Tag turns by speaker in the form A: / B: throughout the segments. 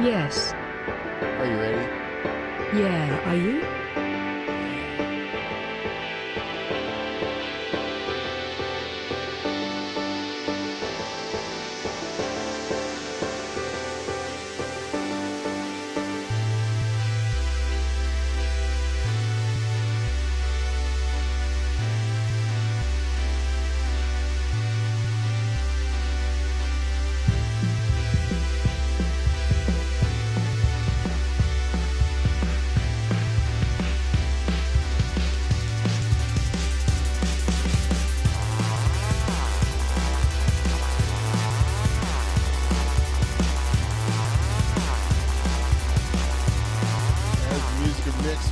A: Yes.
B: Are you ready?
A: Yeah, are you?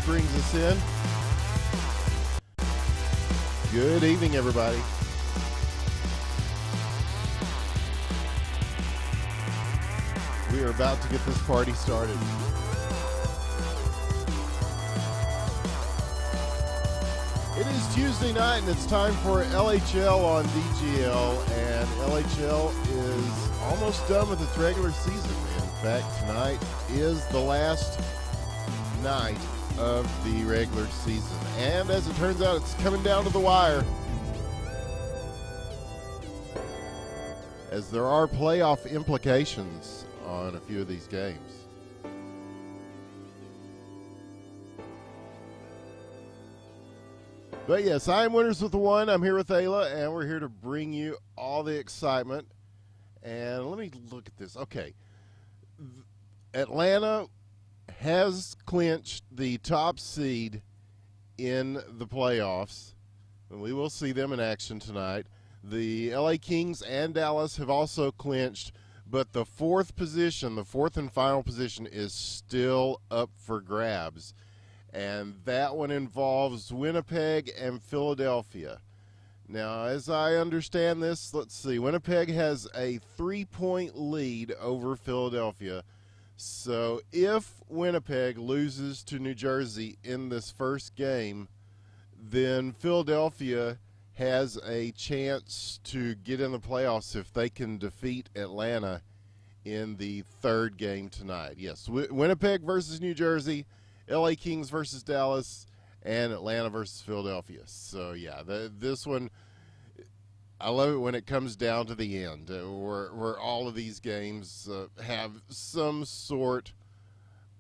B: Brings us in. Good evening, everybody. We are about to get this party started. It is Tuesday night, and it's time for LHL on DGL, and LHL is almost done with its regular season. In fact, tonight is the last night of the regular season, and as it turns out, it's coming down to the wire, as there are playoff implications on a few of these games. But yes, I am Winners with the One. I'm here with Aila, and we're here to bring you all the excitement. And let me look at this. Okay, Atlanta has clinched the top seed in the playoffs, and we will see them in action tonight. The LA Kings and Dallas have also clinched, but the fourth and final position, is still up for grabs, and that one involves Winnipeg and Philadelphia. Now, as I understand this, let's see, Winnipeg has a 3-point lead over Philadelphia. So if Winnipeg loses to New Jersey in this first game, then Philadelphia has a chance to get in the playoffs if they can defeat Atlanta in the third game tonight. Yes, Winnipeg versus New Jersey, LA Kings versus Dallas, and Atlanta versus Philadelphia. So, yeah, this one, I love it when it comes down to the end, where all of these games have some sort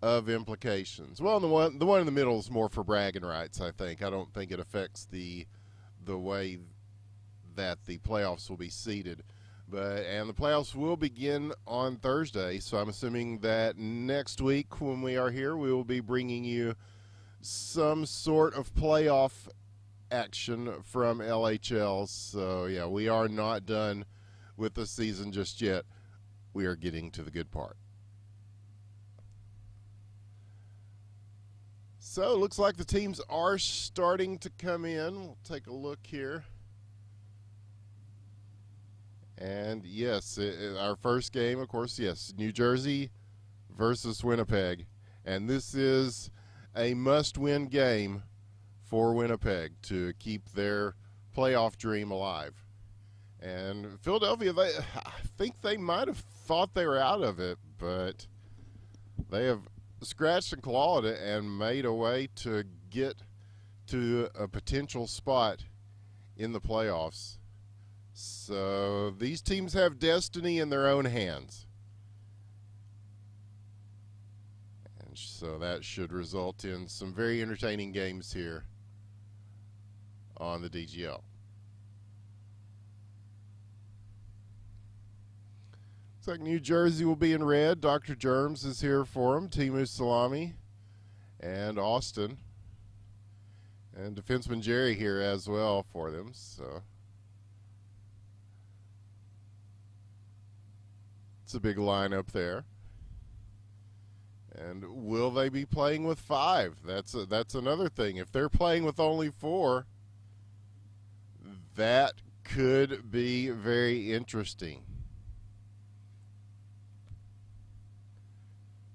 B: of implications. Well, the one in the middle is more for bragging rights, I think. I don't think it affects the way that the playoffs will be seeded. And the playoffs will begin on Thursday, so I'm assuming that next week when we are here, we will be bringing you some sort of playoff action from LHL. So yeah, we are not done with the season just yet. We are getting to the good part. So it looks like the teams are starting to come in. We'll take a look here. And yes, our first game, of course, yes, New Jersey versus Winnipeg. And this is a must-win game for Winnipeg to keep their playoff dream alive. And Philadelphia, I think they might have thought they were out of it, but they have scratched and clawed it and made a way to get to a potential spot in the playoffs. So these teams have destiny in their own hands. And so that should result in some very entertaining games here on the DGL. Looks like New Jersey will be in red. Dr. Germs is here for them. Timu Salami and Austin. And defenseman Jerry here as well for them. So it's a big lineup there. And will they be playing with 5? That's another thing. If they're playing with only 4, that could be very interesting.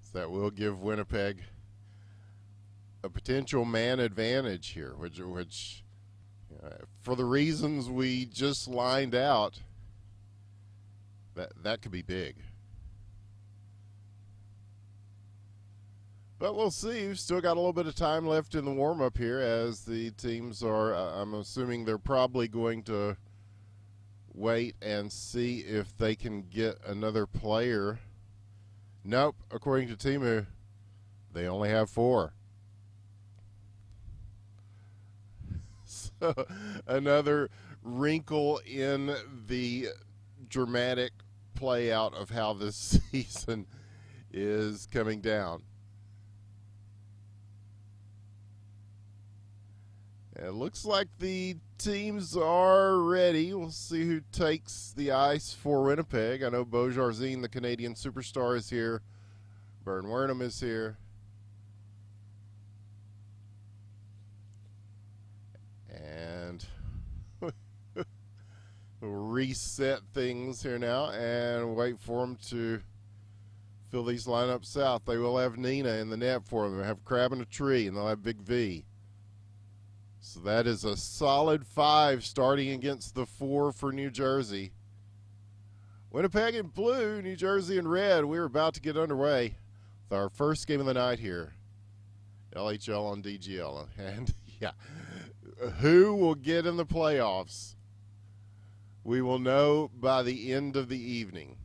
B: So that will give Winnipeg a potential man advantage here, which for the reasons we just lined out, that could be big. But we'll see. We've still got a little bit of time left in the warm-up here as the teams are, I'm assuming they're probably going to wait and see if they can get another player. Nope, according to Timu, they only have 4. So another wrinkle in the dramatic play out of how this season is coming down. It looks like the teams are ready. We'll see who takes the ice for Winnipeg. I know Beau Jarzine, the Canadian superstar, is here. Bern Wernham is here. And we'll reset things here now and wait for them to fill these lineups out. They will have Nina in the net for them. They'll have Crab in a Tree, and they'll have Big V. So that is a solid 5 starting against the 4 for New Jersey. Winnipeg in blue, New Jersey in red. We're about to get underway with our first game of the night here. LHL on DGL. And, yeah, who will get in the playoffs? We will know by the end of the evening.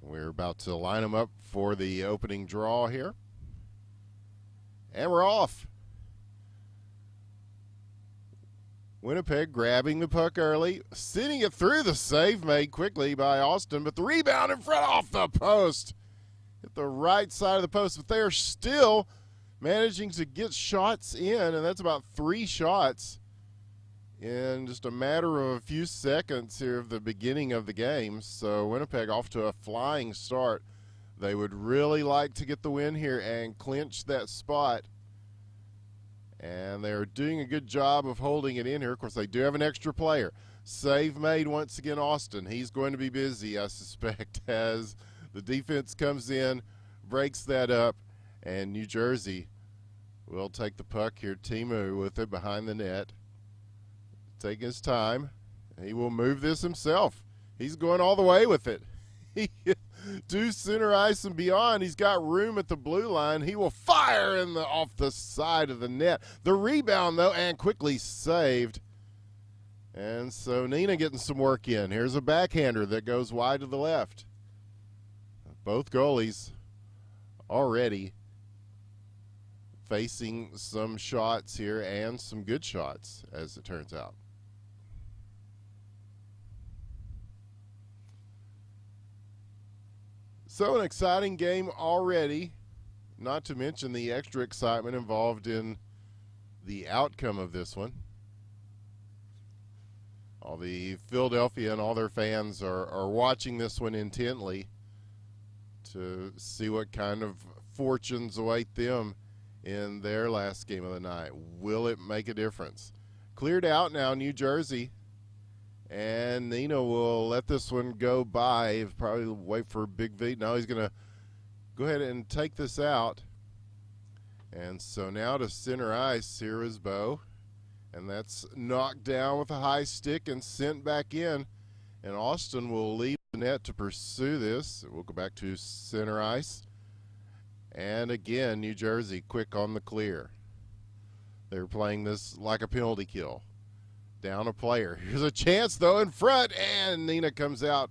B: We're about to line them up for the opening draw here. And we're off. Winnipeg grabbing the puck early, sending it through. The save made quickly by Austin, but the rebound in front off the post. Hit the right side of the post, but they're still managing to get shots in, and that's about 3 shots in just a matter of a few seconds here of the beginning of the game. So Winnipeg off to a flying start. They would really like to get the win here and clinch that spot. And they're doing a good job of holding it in here. Of course, they do have an extra player. Save made once again, Austin. He's going to be busy, I suspect, as the defense comes in, breaks that up, and New Jersey will take the puck here. Timu with it behind the net. Taking his time. He will move this himself. He's going all the way with it. To center ice and beyond. He's got room at the blue line. He will fire off the side of the net. The rebound, though, and quickly saved. And so Nina getting some work in. Here's a backhander that goes wide to the left. Both goalies already facing some shots here, and some good shots, as it turns out. So an exciting game already, not to mention the extra excitement involved in the outcome of this one. All the Philadelphia and all their fans are watching this one intently to see what kind of fortunes await them in their last game of the night. Will it make a difference? Cleared out now, New Jersey. And Nina will let this one go by. Probably wait for Big V. No, he's going to go ahead and take this out. And so now to center ice, here is Beau. And that's knocked down with a high stick and sent back in. And Austin will leave the net to pursue this. We'll go back to center ice. And again, New Jersey quick on the clear. They're playing this like a penalty kill. Down a player. Here's a chance, though, in front, and Nina comes out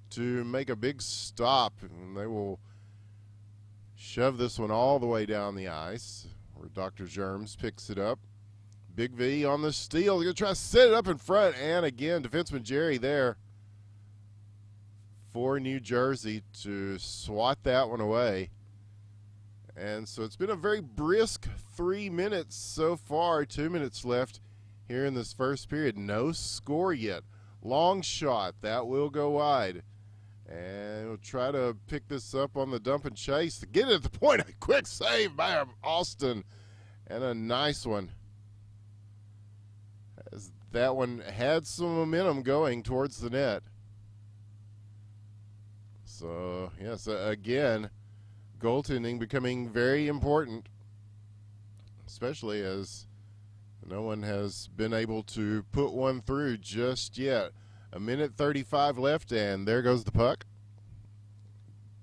B: to make a big stop. And they will shove this one all the way down the ice, where Dr. Germs picks it up. Big V on the steal. They're going to try to set it up in front, and again, defenseman Jerry there for New Jersey to swat that one away. And so it's been a very brisk 3 minutes so far, 2 minutes left here in this first period. No score yet. Long shot. That will go wide. And we'll try to pick this up on the dump and chase to get it at the point. A quick save by Austin. And a nice one. As that one had some momentum going towards the net. So, yes, again, goaltending becoming very important. Especially as No one has been able to put one through just yet. 1:35 left, and there goes the puck.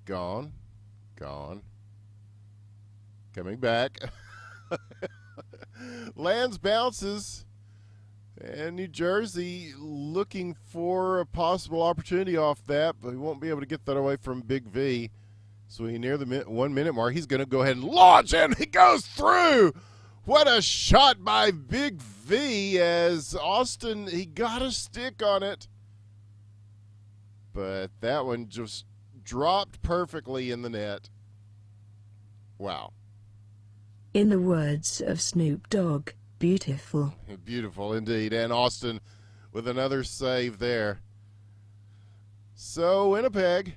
B: Gone. Coming back. Lands, bounces, and New Jersey looking for a possible opportunity off that, but he won't be able to get that away from Big V. So he near the 1 minute mark. He's going to go ahead and launch, and he goes through. What a shot by Big V, as Austin, he got a stick on it. But that one just dropped perfectly in the net. Wow.
A: In the words of Snoop Dogg, beautiful.
B: Beautiful indeed. And Austin with another save there. So Winnipeg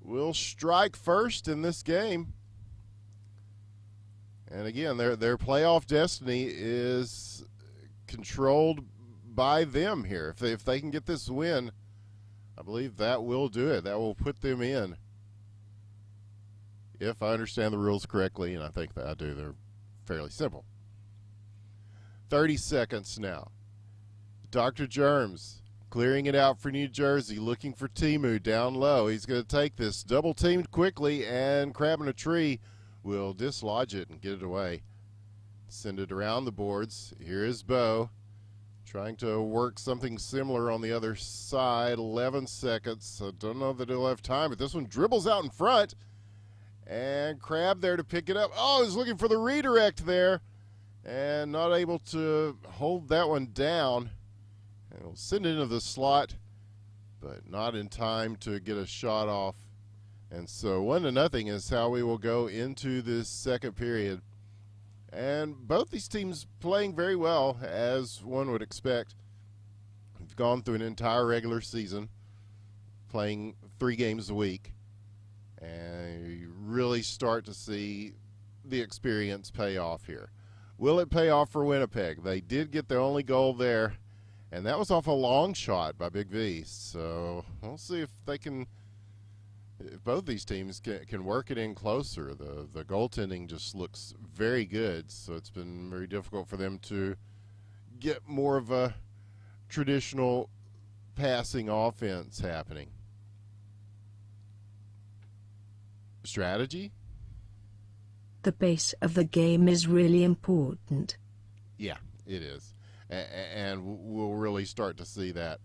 B: will strike first in this game. And again, their playoff destiny is controlled by them here. If they can get this win, I believe that will do it. That will put them in. If I understand the rules correctly, and I think that I do, they're fairly simple. 30 seconds now. Dr. Germs clearing it out for New Jersey, looking for Timu down low. He's going to take this double-teamed quickly, and Crabbing a Tree will dislodge it and get it away. Send it around the boards. Here is Bo trying to work something similar on the other side. 11 seconds. I don't know that he'll have time, but this one dribbles out in front. And Crab there to pick it up. Oh, he's looking for the redirect there. And not able to hold that one down. And he'll send it into the slot, but not in time to get a shot off. And so 1-0 is how we will go into this second period. And both these teams playing very well, as one would expect. We've gone through an entire regular season, playing 3 games a week. And you really start to see the experience pay off here. Will it pay off for Winnipeg? They did get their only goal there, and that was off a long shot by Big V. So we'll see if they can, if both these teams can work it in closer. The goaltending just looks very good, so it's been very difficult for them to get more of a traditional passing offense happening. Strategy?
A: The pace of the game is really important.
B: Yeah, it is. And we'll really start to see that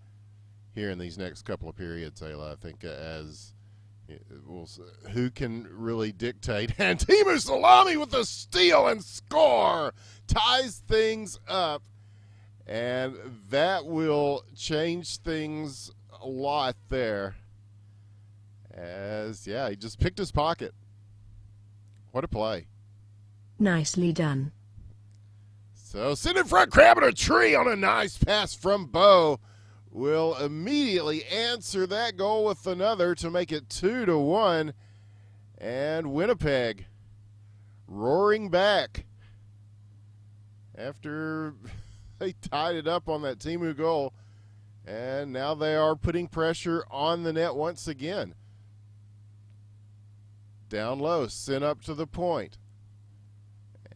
B: here in these next couple of periods, Aila. I think as who can really dictate. And Timu Salami with the steal and score ties things up. And that will change things a lot there. As, yeah, he just picked his pocket. What a play.
A: Nicely done.
B: So, sit in front, Crabbing a Tree on a nice pass from Bo. Will immediately answer that goal with another to make it 2-1. And Winnipeg roaring back after they tied it up on that Timu goal. And now they are putting pressure on the net once again. Down low, sent up to the point.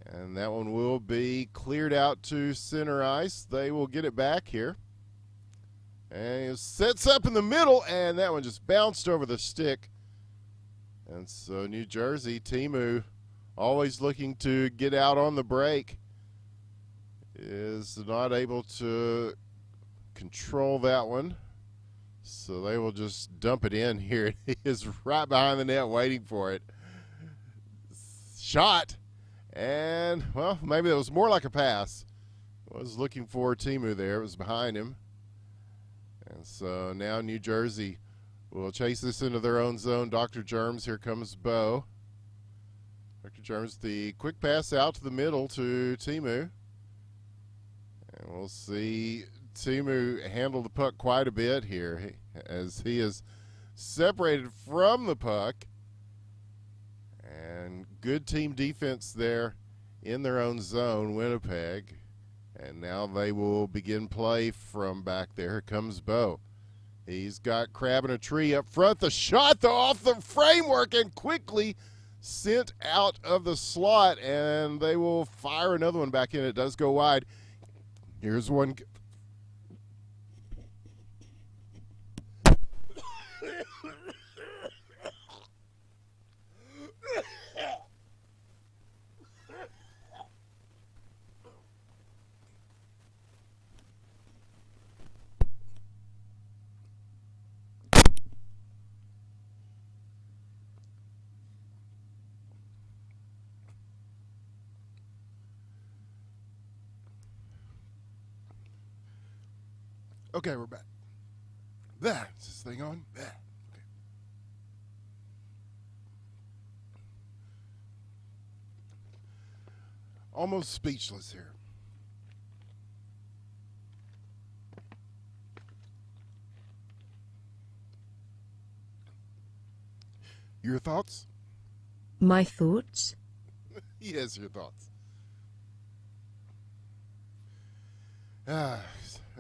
B: And that one will be cleared out to center ice. They will get it back here. And it sets up in the middle, and that one just bounced over the stick. And so New Jersey, Timu, always looking to get out on the break, is not able to control that one. So they will just dump it in here. He is right behind the net waiting for it. Shot. And, well, maybe it was more like a pass. I was looking for Timu there. It was behind him. And so now New Jersey will chase this into their own zone. Dr. Germs, here comes Bo. Dr. Germs, the quick pass out to the middle to Timu. And we'll see Timu handle the puck quite a bit here as he is separated from the puck. And good team defense there in their own zone, Winnipeg. And now they will begin play from back there. Here comes Bo. He's got Crabbing a Tree up front. The shot, though, off the framework and quickly sent out of the slot. And they will fire another one back in. It does go wide. Here's one. Okay, we're back. There, is this thing on? There. Okay. Almost speechless here. Your thoughts?
A: My thoughts?
B: Yes, your thoughts.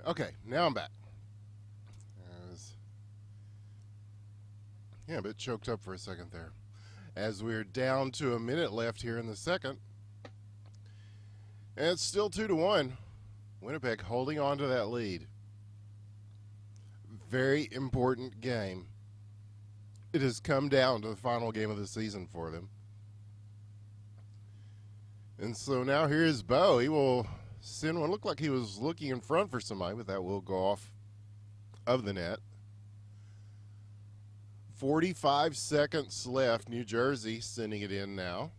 B: Okay, now I'm back. A bit choked up for a second there. As we're down to a minute left here in the second. And it's still 2-1. Winnipeg holding on to that lead. Very important game. It has come down to the final game of the season for them. And so now here is Bo. He will send one. Looked like he was looking in front for somebody, but that will go off of the net. 45 seconds left. New Jersey sending it in now.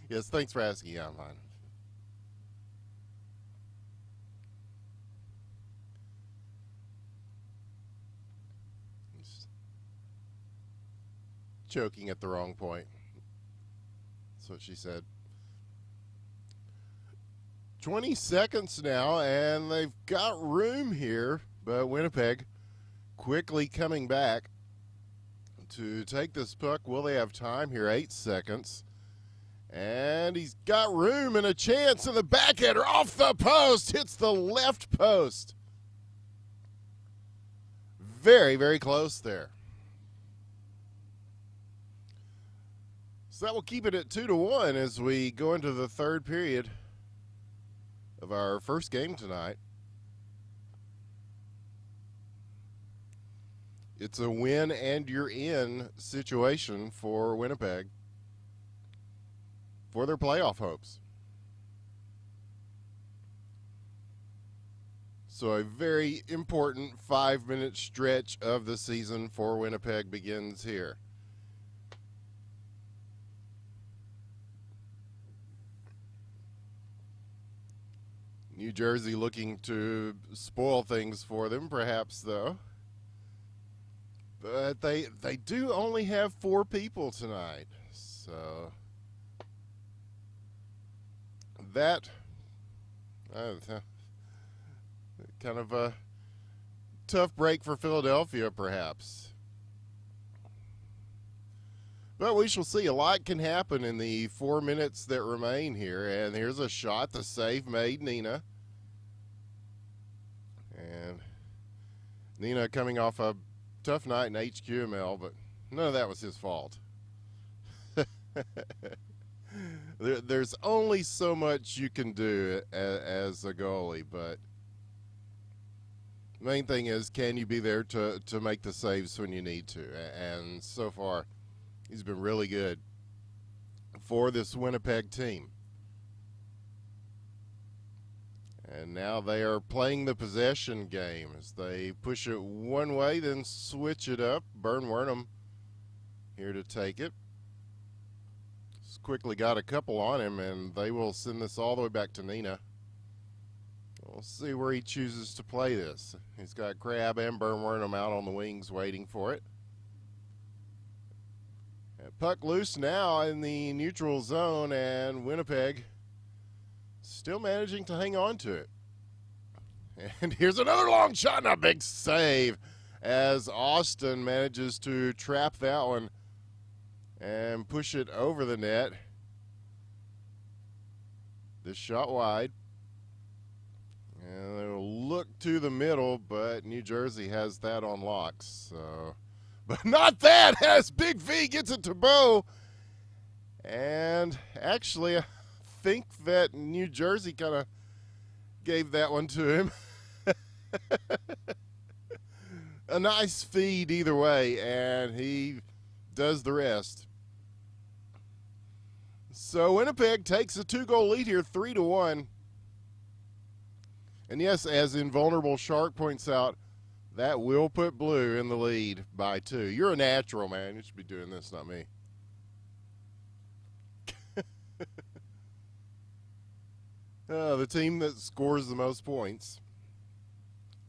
B: Yes, thanks for asking. Yeah, I'm fine. Choking at the wrong point. That's what she said. 20 seconds now, and they've got room here, but Winnipeg quickly coming back to take this puck. Will they have time here? 8 seconds. And he's got room and a chance, and the backhander off the post hits the left post. Very, very close there. So that will keep it at 2-1 as we go into the third period of our first game tonight. It's a win and you're in situation for Winnipeg for their playoff hopes. So a very important 5-minute stretch of the season for Winnipeg begins here. New Jersey looking to spoil things for them, perhaps, though. But they do only have 4 people tonight. So that kind of a tough break for Philadelphia, perhaps. But we shall see. A lot can happen in the 4 minutes that remain here. And here's a shot. The save made Nina. And Nina coming off a tough night in HQML, but none of that was his fault. There's only so much you can do as a goalie, but the main thing is, can you be there to make the saves when you need to? And so far, he's been really good for this Winnipeg team. And now they are playing the possession game as they push it one way, then switch it up. Bern Wernham here to take it. He's quickly got a couple on him, and they will send this all the way back to Nina. We'll see where he chooses to play this. He's got Crab and Bern Wernham out on the wings waiting for it. And puck loose now in the neutral zone, and Winnipeg still managing to hang on to it. And here's another long shot and a big save as Austin manages to trap that one and push it over the net. This shot wide. And they'll look to the middle, but New Jersey has that on locks. So, but not that, as Big V gets it to Bo. And actually, think that New Jersey kind of gave that one to him. A nice feed either way, and he does the rest. So Winnipeg takes a 2-goal lead here, 3-1. And yes, as Invulnerable Shark points out, that will put Blue in the lead by 2. You're a natural, man. You should be doing this, not me. The team that scores the most points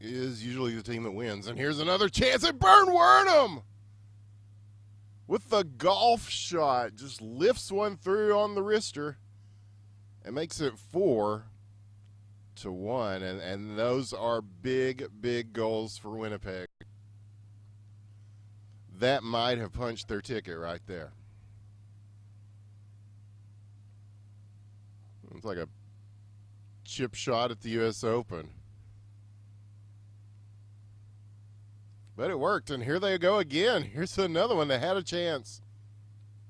B: is usually the team that wins. And here's another chance at Burn Wernham with the golf shot. Just lifts one through on the wrister and makes it 4-1. And those are big, big goals for Winnipeg. That might have punched their ticket right there. It's like a chip shot at the U.S. Open. But it worked, and here they go again. Here's another one that had a chance.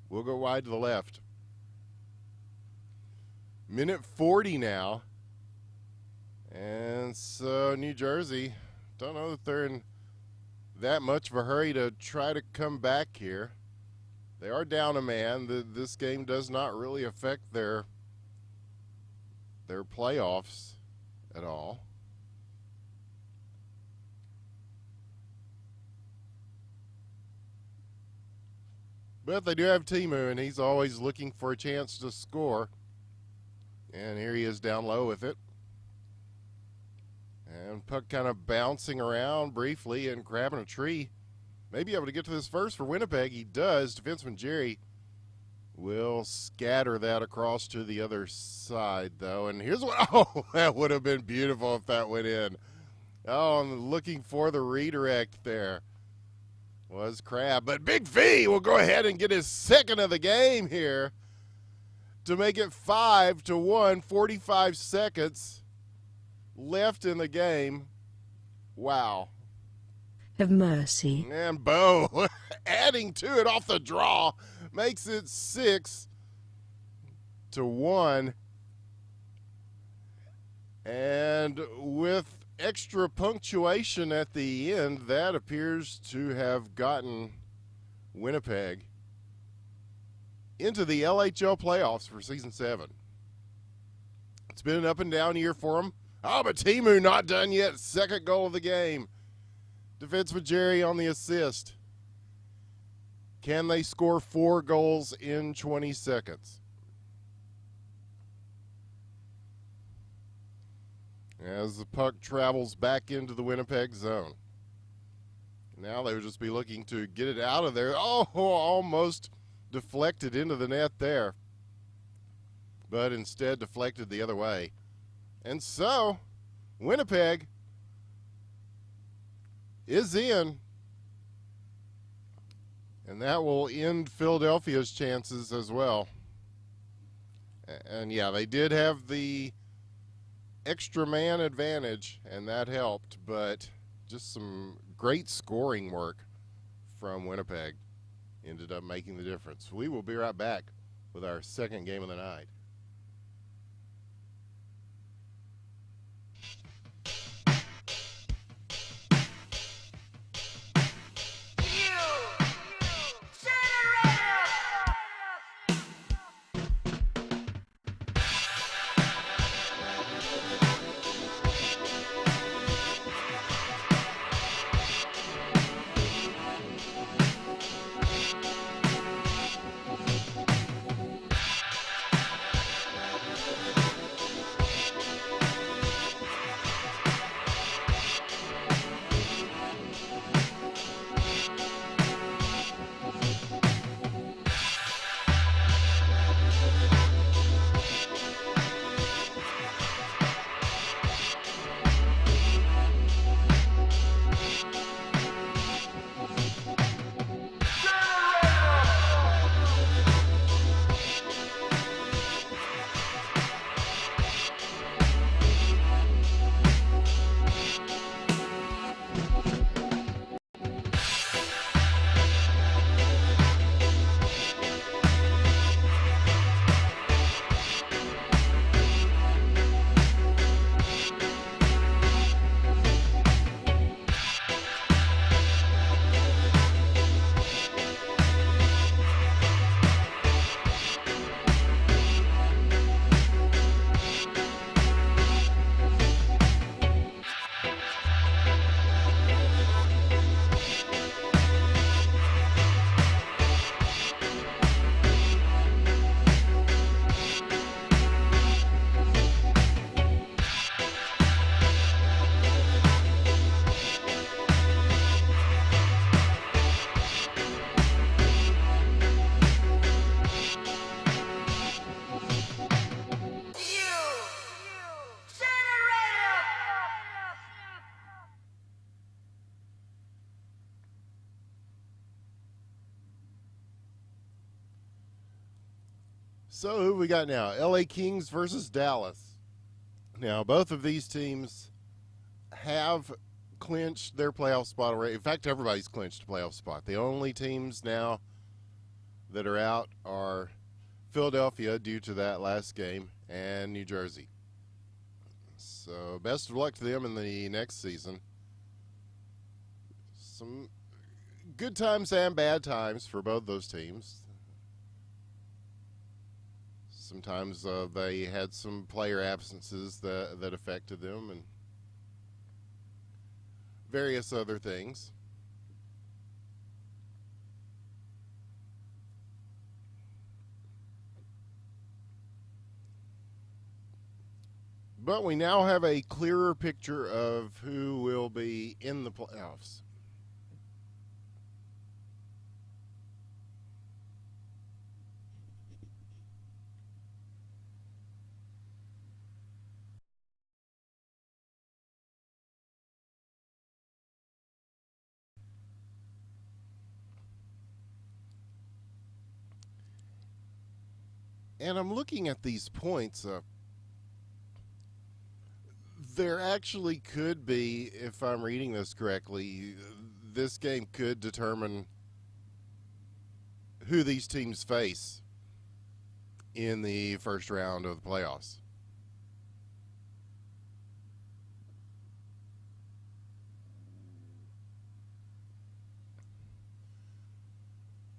B: We'll go wide to the left. Minute 40 now. And so New Jersey, don't know that they're in that much of a hurry to try to come back here. They are down a man. This game does not really affect their playoffs at all. But they do have Timu, and he's always looking for a chance to score. And here he is down low with it. And puck kind of bouncing around briefly and grabbing a tree. Maybe able to get to this first for Winnipeg. He does. Defenseman Jerry will scatter that across to the other side, though. And here's what, oh, that would have been beautiful if that went in. Oh, I'm looking for the redirect there. Was Crab. But Big V will go ahead and get his second of the game here to make it 5-1, 45 seconds left in the game. Wow.
A: Have mercy.
B: And Bo adding to it off the draw makes it 6-1. And with extra punctuation at the end, that appears to have gotten Winnipeg into the LHL playoffs for Season 7. It's been an up and down year for them. Oh, but Timu not done yet. Second goal of the game. Defenseman Jerry on the assist. Can they score 4 goals in 20 seconds? As the puck travels back into the Winnipeg zone. Now they would just be looking to get it out of there. Oh, almost deflected into the net there. But instead deflected the other way. And so, Winnipeg is in. And that will end Philadelphia's chances as well. And yeah, they did have the extra man advantage, and that helped, but just some great scoring work from Winnipeg ended up making the difference. We will be right back with our second game of the night. So who we got now? LA Kings versus Dallas. Now, both of these teams have clinched their playoff spot already. In fact, everybody's clinched a playoff spot. The only teams now that are out are Philadelphia due to that last game and New Jersey. So best of luck to them in the next season. Some good times and bad times for both those teams. Sometimes they had some player absences that affected them and various other things. But we now have a clearer picture of who will be in the playoffs. And I'm looking at these points. There actually could be, if I'm reading this correctly, this game could determine who these teams face in the first round of the playoffs.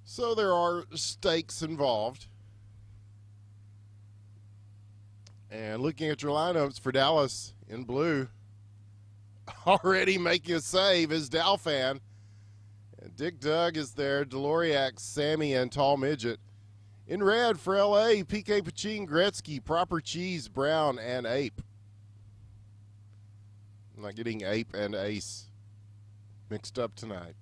B: So there are stakes involved. And looking at your lineups for Dallas in blue, already making a save is Dalfan. And Dick Doug is there, Deloriak, Sammy, and Tall Midget. In red for LA, PK Pachin, Gretzky, Proper Cheese, Brown, and Ape. I'm not getting Ape and Ace mixed up tonight.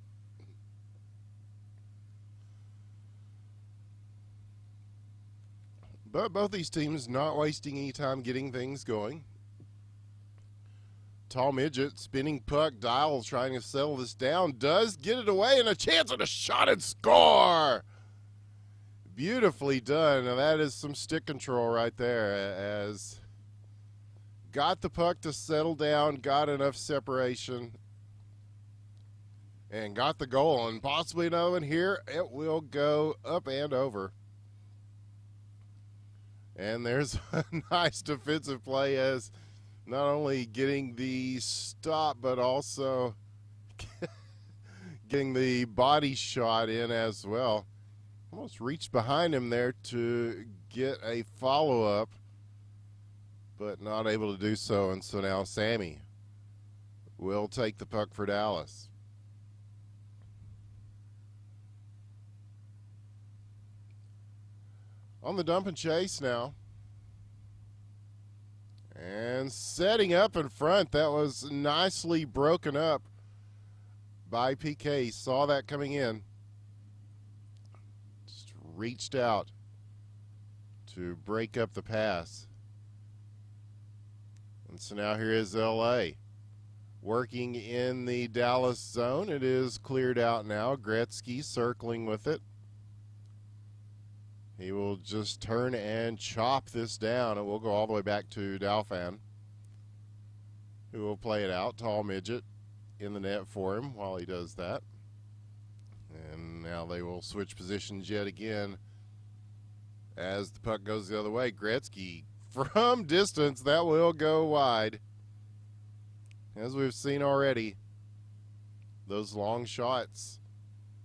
B: But both these teams not wasting any time getting things going. Tall Midget, spinning puck, Dial trying to settle this down, does get it away, and a chance at a shot and score! Beautifully done. Now that is some stick control right there, as got the puck to settle down, got enough separation, and got the goal. And possibly another one here. It will go up and over. And there's a nice defensive play as not only getting the stop, but also getting the body shot in as well. Almost reached behind him there to get a follow-up, but not able to do so. And so now Sammy will take the puck for Dallas. On the dump and chase now. And setting up in front. That was nicely broken up by PK. Saw that coming in. Just reached out to break up the pass. And so now here is LA. Working in the Dallas zone. It is cleared out now. Gretzky circling with it. He will just turn and chop this down. It will go all the way back to Dalfan, who will play it out. Tall Midget in the net for him while he does that. And now they will switch positions yet again as the puck goes the other way. Gretzky from distance, that will go wide. As we've seen already, those long shots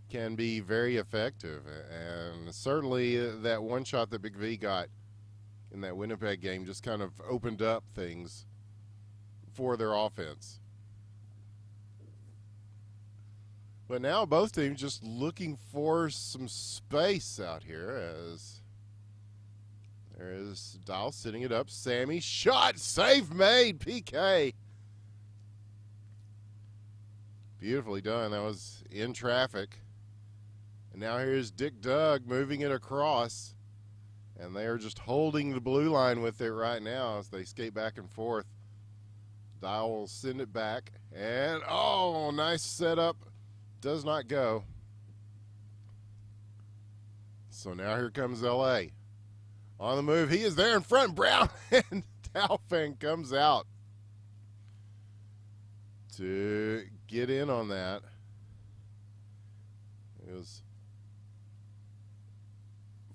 B: can be very effective, and certainly that one shot that Big V got in that Winnipeg game just kind of opened up things for their offense. But now both teams just looking for some space out here, as there is Dial sitting it up. Sammy, shot, save made, PK. Beautifully done. That was in traffic. And now here's Dick Doug moving it across. And they are just holding the blue line with it right now as they skate back and forth. Dial will send it back. And, oh, nice setup. Does not go. So now here comes LA. On the move, he is there in front. Brown and Dalfan comes out to get in on that. He was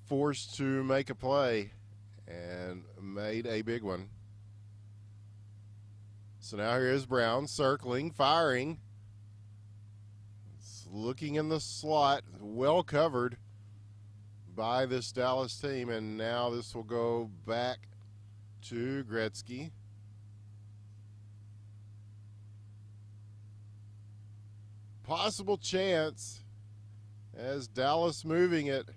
B: forced to make a play and made a big one. So now here is Brown circling, firing. It's looking in the slot, well covered by this Dallas team, and now this will go back to Gretzky. Possible chance as Dallas moving it.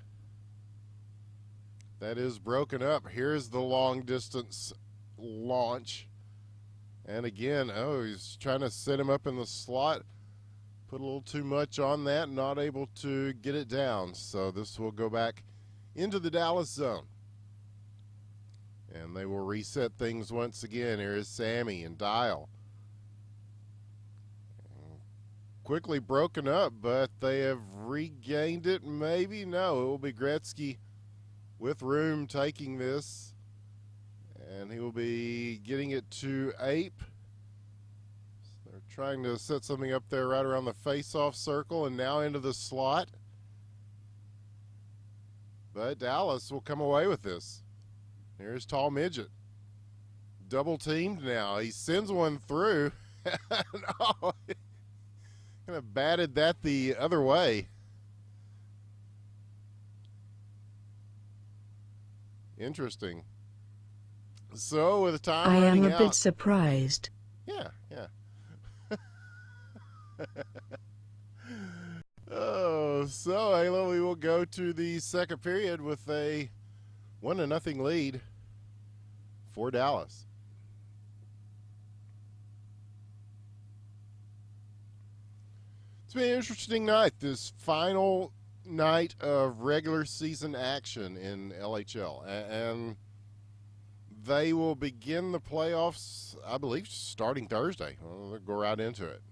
B: That is broken up. Here's the long distance launch. And again, he's trying to set him up in the slot. Put a little too much on that, not able to get it down. So this will go back into the Dallas zone. And they will reset things once again. Here is Sammy and Dial. Quickly broken up, but they have regained it. Maybe. No, it will be Gretzky with room taking this. And he will be getting it to Ape. They're trying to set something up there right around the face-off circle and now into the slot. But Dallas will come away with this. Here's Tall Midget. Double teamed now. He sends one through. No, kind of batted that the other way. Interesting. So with the time
A: I
B: running
A: am a
B: out,
A: bit surprised.
B: Yeah. Oh, so Aila, we will go to the second period with a 1-0 lead for Dallas. It's been an interesting night, this final night of regular season action in LHL. And they will begin the playoffs, I believe, starting Thursday. They'll go right into it.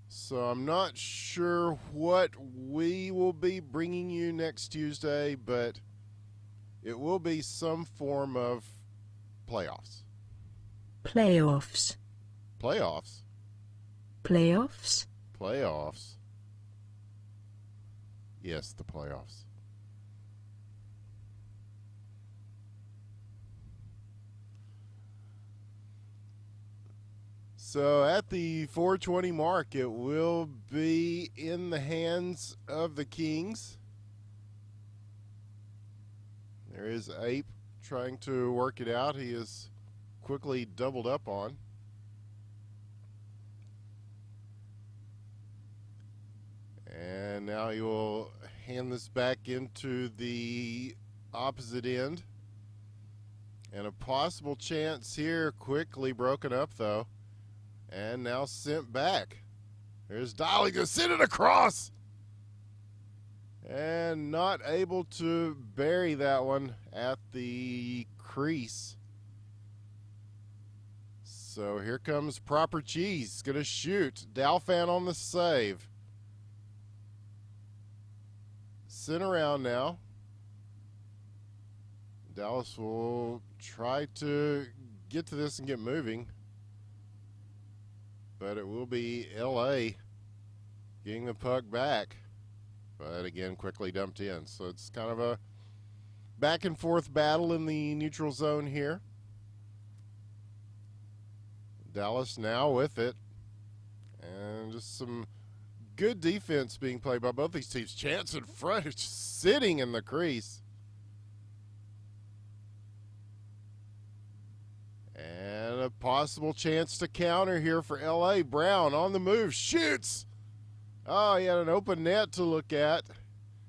B: So I'm not sure what we will be bringing you next Tuesday, but it will be some form of playoffs.
A: Playoffs.
B: Playoffs?
A: Playoffs?
B: Playoffs. Yes, the playoffs. So at the 4:20 mark, it will be in the hands of the Kings. There is Ape trying to work it out. He is quickly doubled up on. And now he will hand this back into the opposite end. And a possible chance here, quickly broken up though. And now sent back. There's Dolly to send it across. And not able to bury that one at the crease. So here comes Proper Cheese. Going to shoot. Dalfan on the save. Sent around now. Dallas will try to get to this and get moving. But it will be LA getting the puck back. But again, quickly dumped in. So it's kind of a back and forth battle in the neutral zone here. Dallas now with it. And just some good defense being played by both these teams. Chance in front, it's sitting in the crease. And a possible chance to counter here for LA. Brown on the move, shoots. Oh, he had an open net to look at.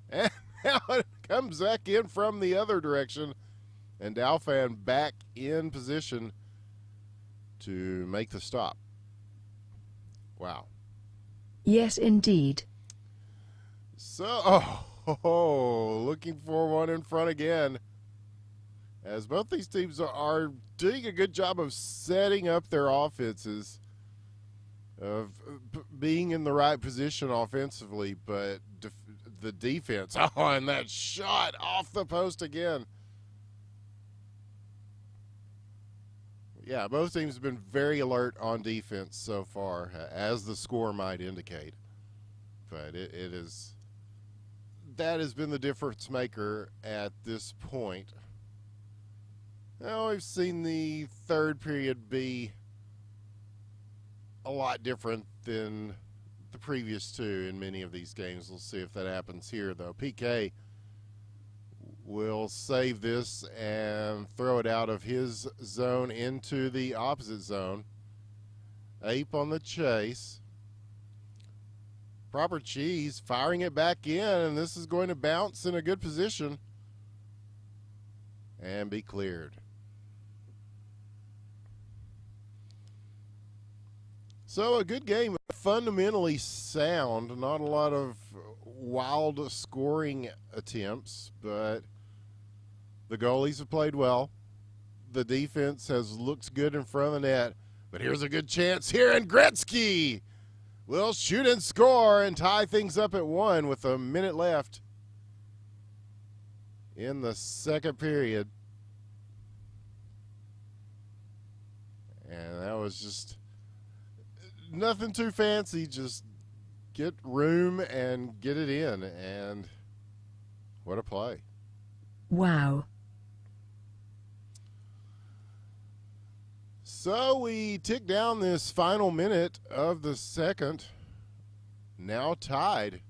B: And now it comes back in from the other direction. And Dalfan back in position to make the stop. Wow.
A: Yes, indeed.
B: So, looking for one in front again. As both these teams are doing a good job of setting up their offenses, of being in the right position offensively, but the defense. Oh, and that shot off the post again. Yeah, both teams have been very alert on defense so far, as the score might indicate. But that has been the difference maker at this point. Now, we've seen the third period be a lot different than the previous two in many of these games. We'll see if that happens here, though. PK will save this and throw it out of his zone into the opposite zone. Ape on the chase. Proper cheese, firing it back in, and this is going to bounce in a good position and be cleared. So a good game, fundamentally sound, not a lot of wild scoring attempts, but the goalies have played well. The defense has looked good in front of the net, but here's a good chance here, and Gretzky will shoot and score and tie things up at 1 with a minute left in the second period. And that was just nothing too fancy, just get room and get it in, and what a play.
A: Wow.
B: So we tick down this final minute of the second, now tied,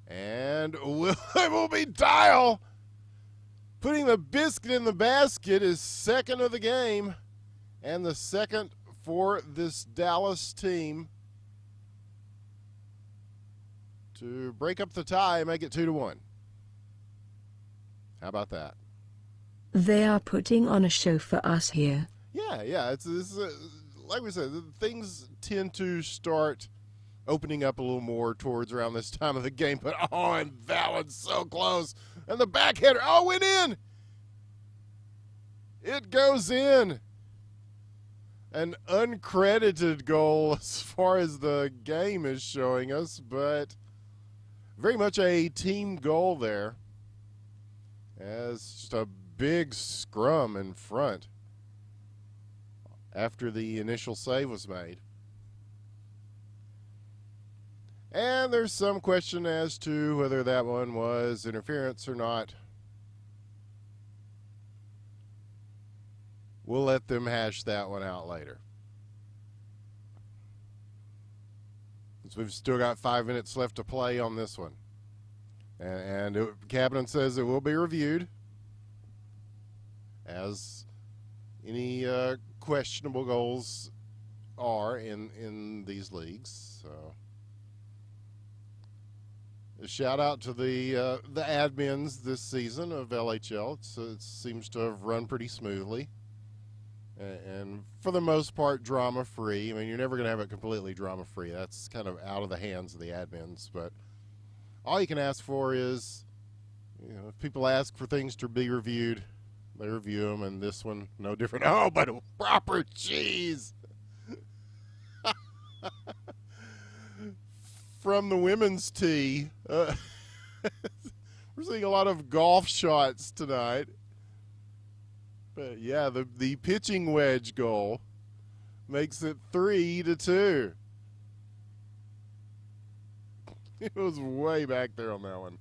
B: and it will be Dial putting the biscuit in the basket, is second of the game, and the second for this Dallas team to break up the tie and make it 2-1. How about that?
A: They are putting on a show for us here.
B: Yeah. It's like we said, things tend to start opening up a little more towards around this time of the game. But and that one's so close, and the backhander, went in. It goes in. An uncredited goal as far as the game is showing us, but very much a team goal there, as just a big scrum in front after the initial save was made. And there's some question as to whether that one was interference or not. We'll let them hash that one out later. Since we've still got 5 minutes left to play on this one. And Cabinet says it will be reviewed, as any questionable goals are in these leagues. So a shout out to the admins this season of LHL. It seems to have run pretty smoothly. And for the most part, drama-free. I mean, you're never going to have it completely drama-free. That's kind of out of the hands of the admins. But all you can ask for is, if people ask for things to be reviewed, they review them, and this one, no different. Oh, but a proper cheese! From the women's tee. We're seeing a lot of golf shots tonight. But yeah, the pitching wedge goal makes it 3-2. It was way back there on that one.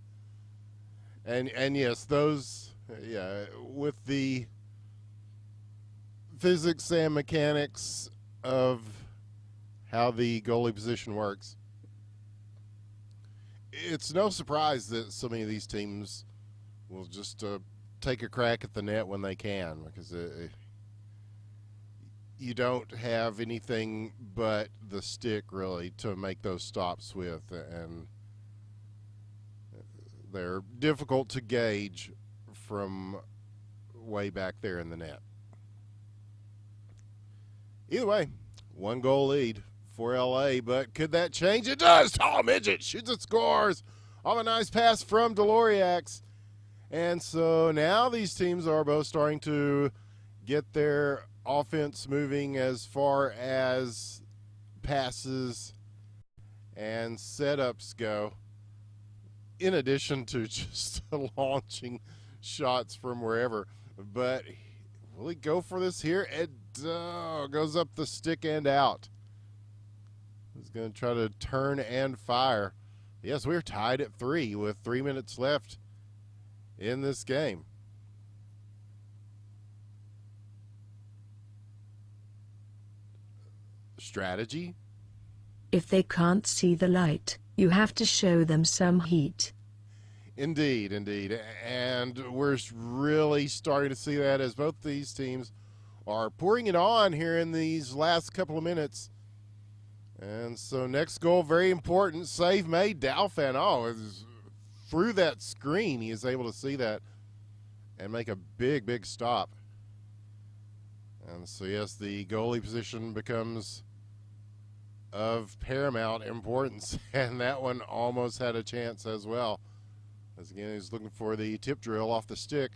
B: And yes, those, with the physics and mechanics of how the goalie position works, it's no surprise that so many of these teams will just take a crack at the net when they can, because you don't have anything but the stick really to make those stops with, and they're difficult to gauge from way back there in the net. Either way, 1-goal lead for LA, but could that change? It does. Tall midget shoots and scores off a nice pass from Deloriax. And so now these teams are both starting to get their offense moving as far as passes and setups go. in addition to just launching shots from wherever. But will he go for this here? It goes up the stick and out. He's going to try to turn and fire. Yes, we're tied at 3 with 3 minutes left in this game. Strategy?
A: If they can't see the light, you have to show them some heat.
B: Indeed, indeed. And we're really starting to see that as both these teams are pouring it on here in these last couple of minutes. And so next goal, very important. Save made. Dalfan, through that screen, he is able to see that and make a big, big stop. And so, yes, the goalie position becomes of paramount importance. And that one almost had a chance as well. As again, he's looking for the tip drill off the stick.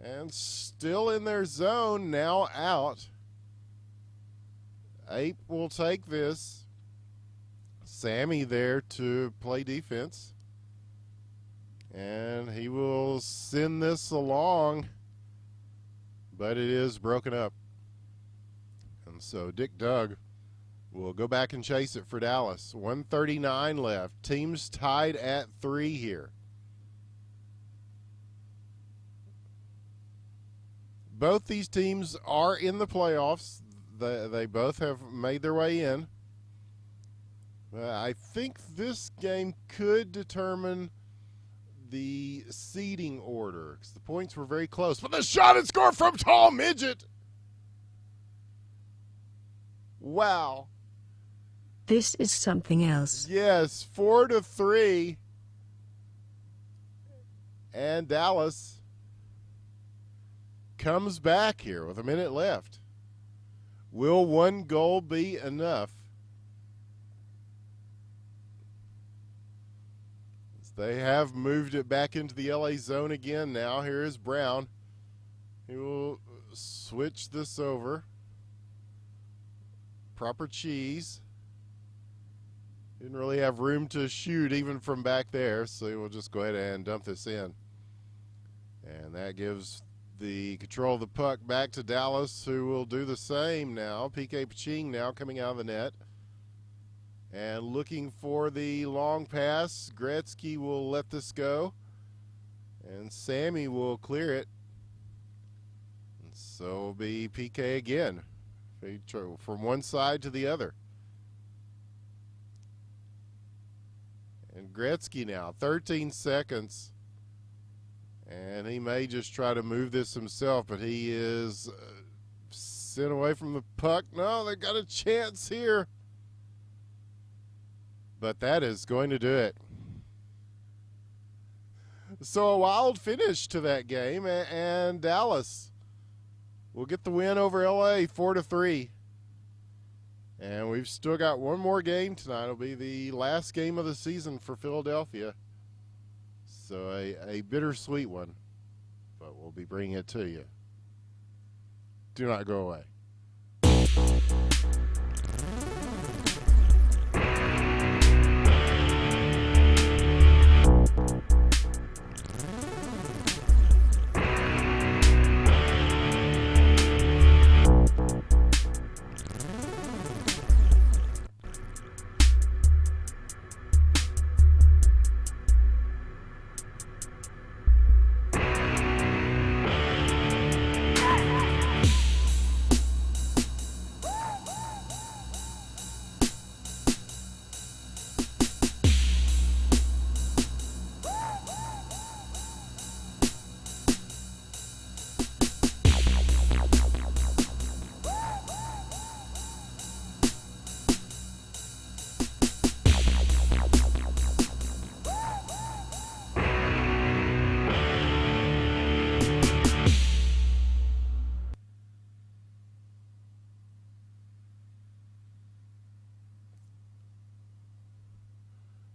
B: And still in their zone, now out. Ape will take this. Sammy there to play defense. And he will send this along. But it is broken up. And so Dick Doug will go back and chase it for Dallas. 1:39 left. Teams tied at 3 here. Both these teams are in the playoffs. They both have made their way in. I think this game could determine the seeding order because the points were very close. But the shot and score from Tall Midget. Wow.
A: This is something else.
B: Yes, 4-3. And Dallas comes back here with a minute left. Will one goal be enough? They have moved it back into the LA zone again now. Here is Brown. He will switch this over. Proper cheese. Didn't really have room to shoot even from back there, so we'll just go ahead and dump this in. And that gives the control of the puck back to Dallas, who will do the same now. PK Paching now coming out of the net. And looking for the long pass. Gretzky will let this go. And Sammy will clear it. And so it'll be PK again. From one side to the other. And Gretzky now, 13 seconds. And he may just try to move this himself, but he is sent away from the puck. No, they got a chance here. But that is going to do it. So a wild finish to that game, and Dallas will get the win over LA 4-3. And we've still got one more game tonight. It'll be the last game of the season for Philadelphia. So a bittersweet one, but we'll be bringing it to you. Do not go away.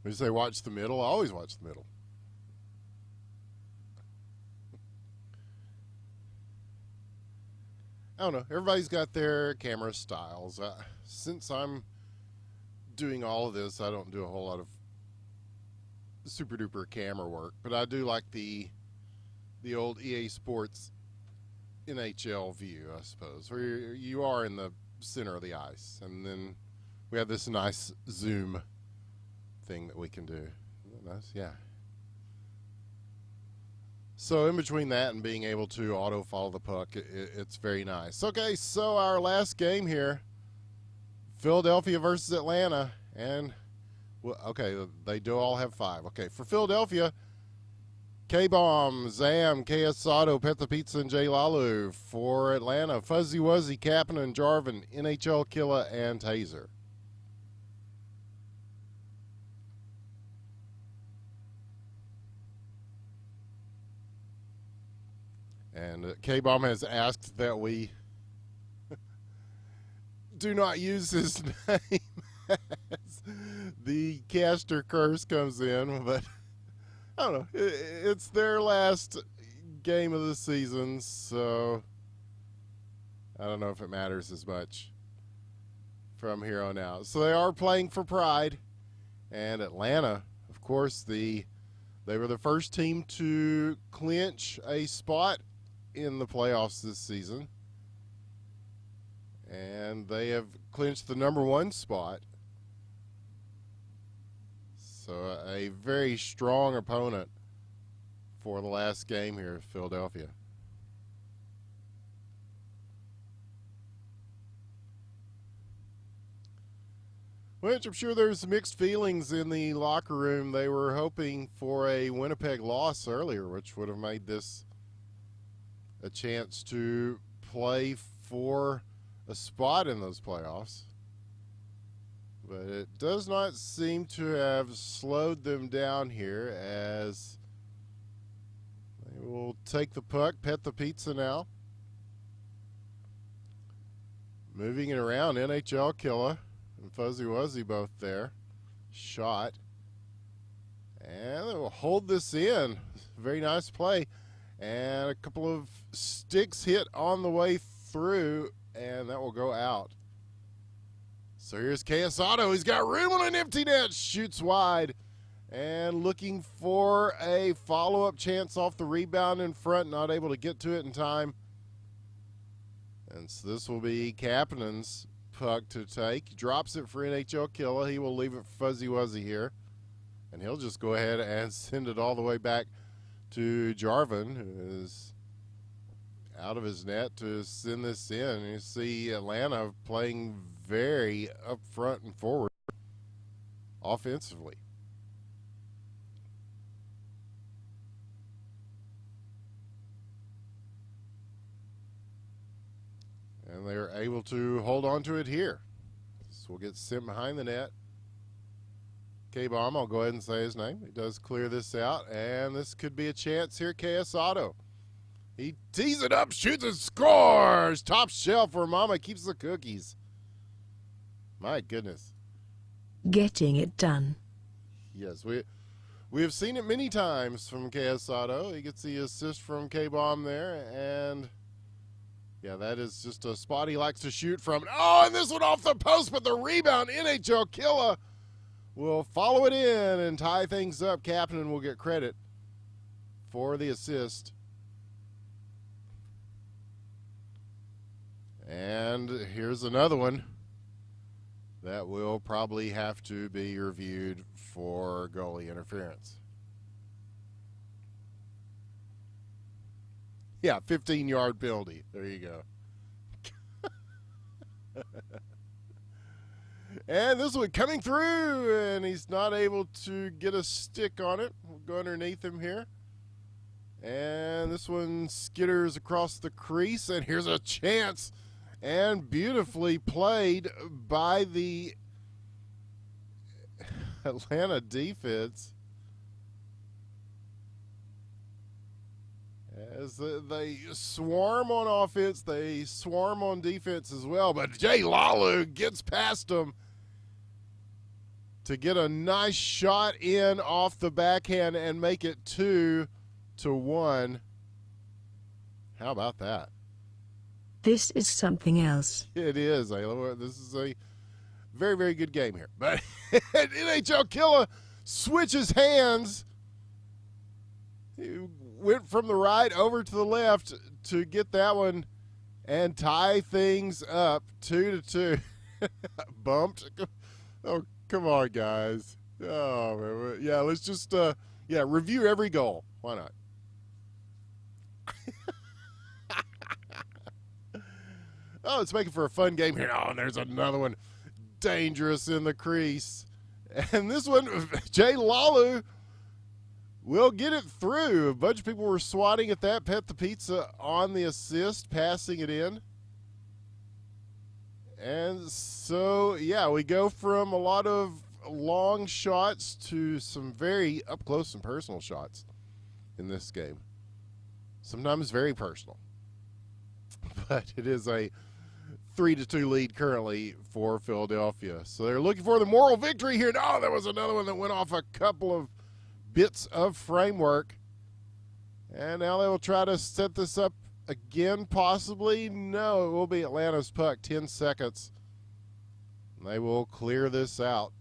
B: When you say watch the middle, I always watch the middle. I don't know. Everybody's got their camera styles. Since I'm doing all of this, I don't do a whole lot of super duper camera work, but I do like the old EA Sports NHL view, I suppose, where you are in the center of the ice, and then we have this nice zoom thing that we can do. Isn't that nice? Yeah. So in between that and being able to auto follow the puck, it's very nice. Okay, so our last game here, Philadelphia versus Atlanta, and okay, they do all have 5. Okay, for Philadelphia, K-Bomb, Zam, KS Otto, Pet the Pizza, and J Lalu. For Atlanta, Fuzzy Wuzzy, Captain, and Jarvin, NHL Killa, and Taser. And K-Bomb has asked that we do not use his name as the caster curse comes in, but I don't know. It's their last game of the season, so I don't know if it matters as much from here on out. So they are playing for pride, and Atlanta, of course, they were the first team to clinch a spot in the playoffs this season, and they have clinched the #1 spot. So a very strong opponent for the last game here at Philadelphia. Which I'm sure there's mixed feelings in the locker room. They were hoping for a Winnipeg loss earlier, which would have made this a chance to play for a spot in those playoffs. But it does not seem to have slowed them down here, as they will take the puck, Pet the Pizza now. Moving it around, NHL Killa and Fuzzy Wuzzy both there. Shot. And they will hold this in. Very nice play. And a couple of sticks hit on the way through, and that will go out. So here's KS Otto. He's got room on an empty net. Shoots wide. And looking for a follow-up chance off the rebound in front. Not able to get to it in time. And so this will be Kapanen's puck to take. He drops it for NHL Killa. He will leave it for Fuzzy Wuzzy here. And he'll just go ahead and send it all the way back to Jarvin, who is out of his net to send this in. You see Atlanta playing very up front and forward offensively. And they're able to hold on to it here. So we'll get sent behind the net. K-Bomb, I'll go ahead and say his name. He does clear this out, and this could be a chance here. KS Otto. He tees it up, shoots and scores! Top shelf where Mama keeps the cookies. My goodness.
A: Getting it done.
B: Yes, we have seen it many times from KS Otto. He gets the assist from K-Bomb there, and yeah, that is just a spot he likes to shoot from. Oh, and this one off the post, but the rebound, NHL Killa will follow it in and tie things up. Kapanen will get credit for the assist. And here's another one that will probably have to be reviewed for goalie interference. Yeah, 15-yard penalty. There you go. And this one coming through, and he's not able to get a stick on it. We'll go underneath him here. And this one skitters across the crease, and here's a chance. And beautifully played by the Atlanta defense. As they swarm on offense, they swarm on defense as well. But J Lalu gets past them to get a nice shot in off the backhand and make it 2-1. How about that?
A: This is something else.
B: It is, Aila. This is a very, very good game here. But NHL Killa switches hands. He went from the right over to the left to get that one and tie things up 2-2. Bumped. Oh, come on, guys. Oh, man. Yeah, let's just review every goal. Why not? Oh, it's making for a fun game here. Oh, and there's another one. Dangerous in the crease. And this one, Jay Lalu will get it through. A bunch of people were swatting at that. Pet the Pizza on the assist, passing it in. And so, yeah, we go from a lot of long shots to some very up close and personal shots in this game. Sometimes very personal. But it is a 3-2 lead currently for Philadelphia. So they're looking for the moral victory here. Oh, there was another one that went off a couple of bits of framework. And now they will try to set this up again, possibly. No, it will be Atlanta's puck. 10 seconds. And they will clear this out.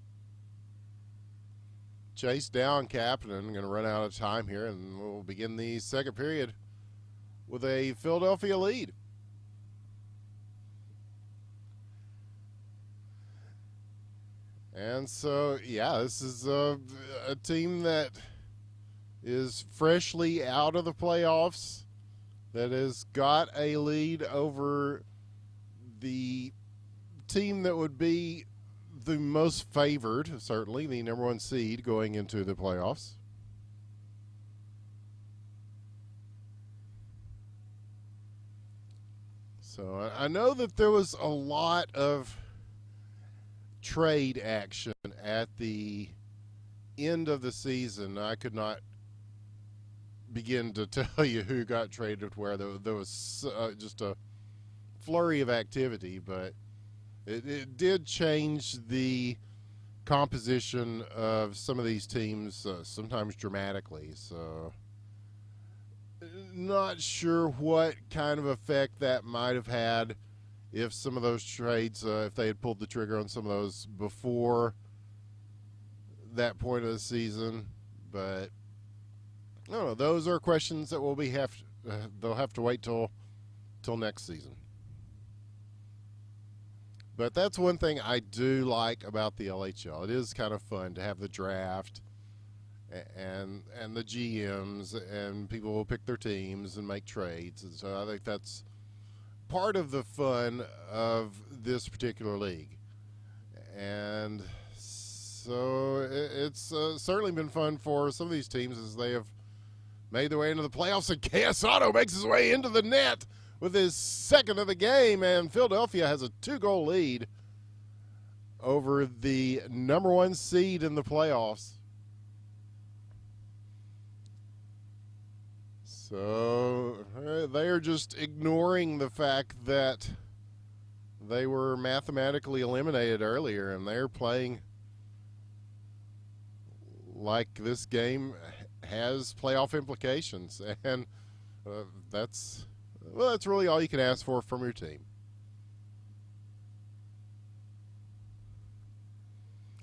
B: Chase down, captain. Going to run out of time here, and we'll begin the second period with a Philadelphia lead. And so, yeah, this is a team that is freshly out of the playoffs, that has got a lead over the team that would be the most favored, certainly, the number one seed going into the playoffs. So I know that there was a lot of trade action at the end of the season. I could not begin to tell you who got traded where. There was just a flurry of activity, but it did change the composition of some of these teams, sometimes dramatically. So not sure what kind of effect that might have had if some of those trades, if they had pulled the trigger on some of those before that point of the season. But I don't know. Those are questions that will they'll have to wait till next season. But that's one thing I do like about the LHL. It is kind of fun to have the draft and the GMs, and people will pick their teams and make trades. And so I think that's part of the fun of this particular league. And so it's certainly been fun for some of these teams as they have made their way into the playoffs. And KS Auto makes his way into the net with his second of the game, and Philadelphia has a 2-goal lead over the number one seed in the playoffs. So they are just ignoring the fact that they were mathematically eliminated earlier, and they're playing like this game has playoff implications. And that's really all you can ask for from your team.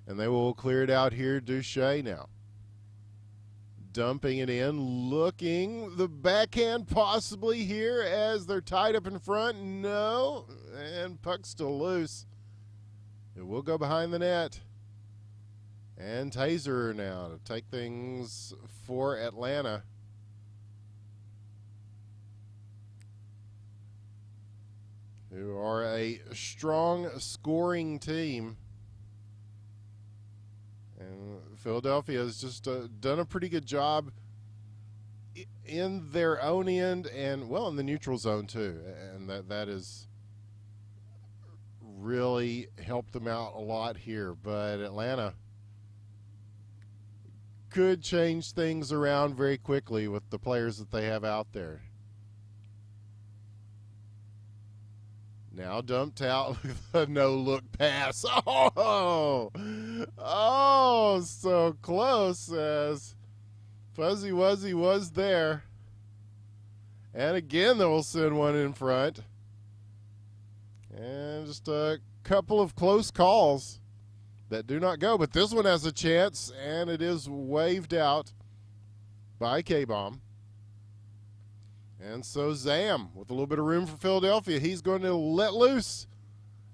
B: And they will clear it out here. Duche now dumping it in, looking the backhand possibly here as they're tied up in front. No, and puck's still loose. It will go behind the net. And Taser now to take things for Atlanta. Who are a strong scoring team. And Philadelphia has just done a pretty good job in their own end and, well, in the neutral zone too. And that has really helped them out a lot here. But Atlanta could change things around very quickly with the players that they have out there. Now dumped out with a no-look pass. Oh, so close as Fuzzy Wuzzy was there. And again, they will send one in front. And just a couple of close calls that do not go. But this one has a chance, and it is waved out by K-Bomb. And so Zam, with a little bit of room for Philadelphia, he's going to let loose.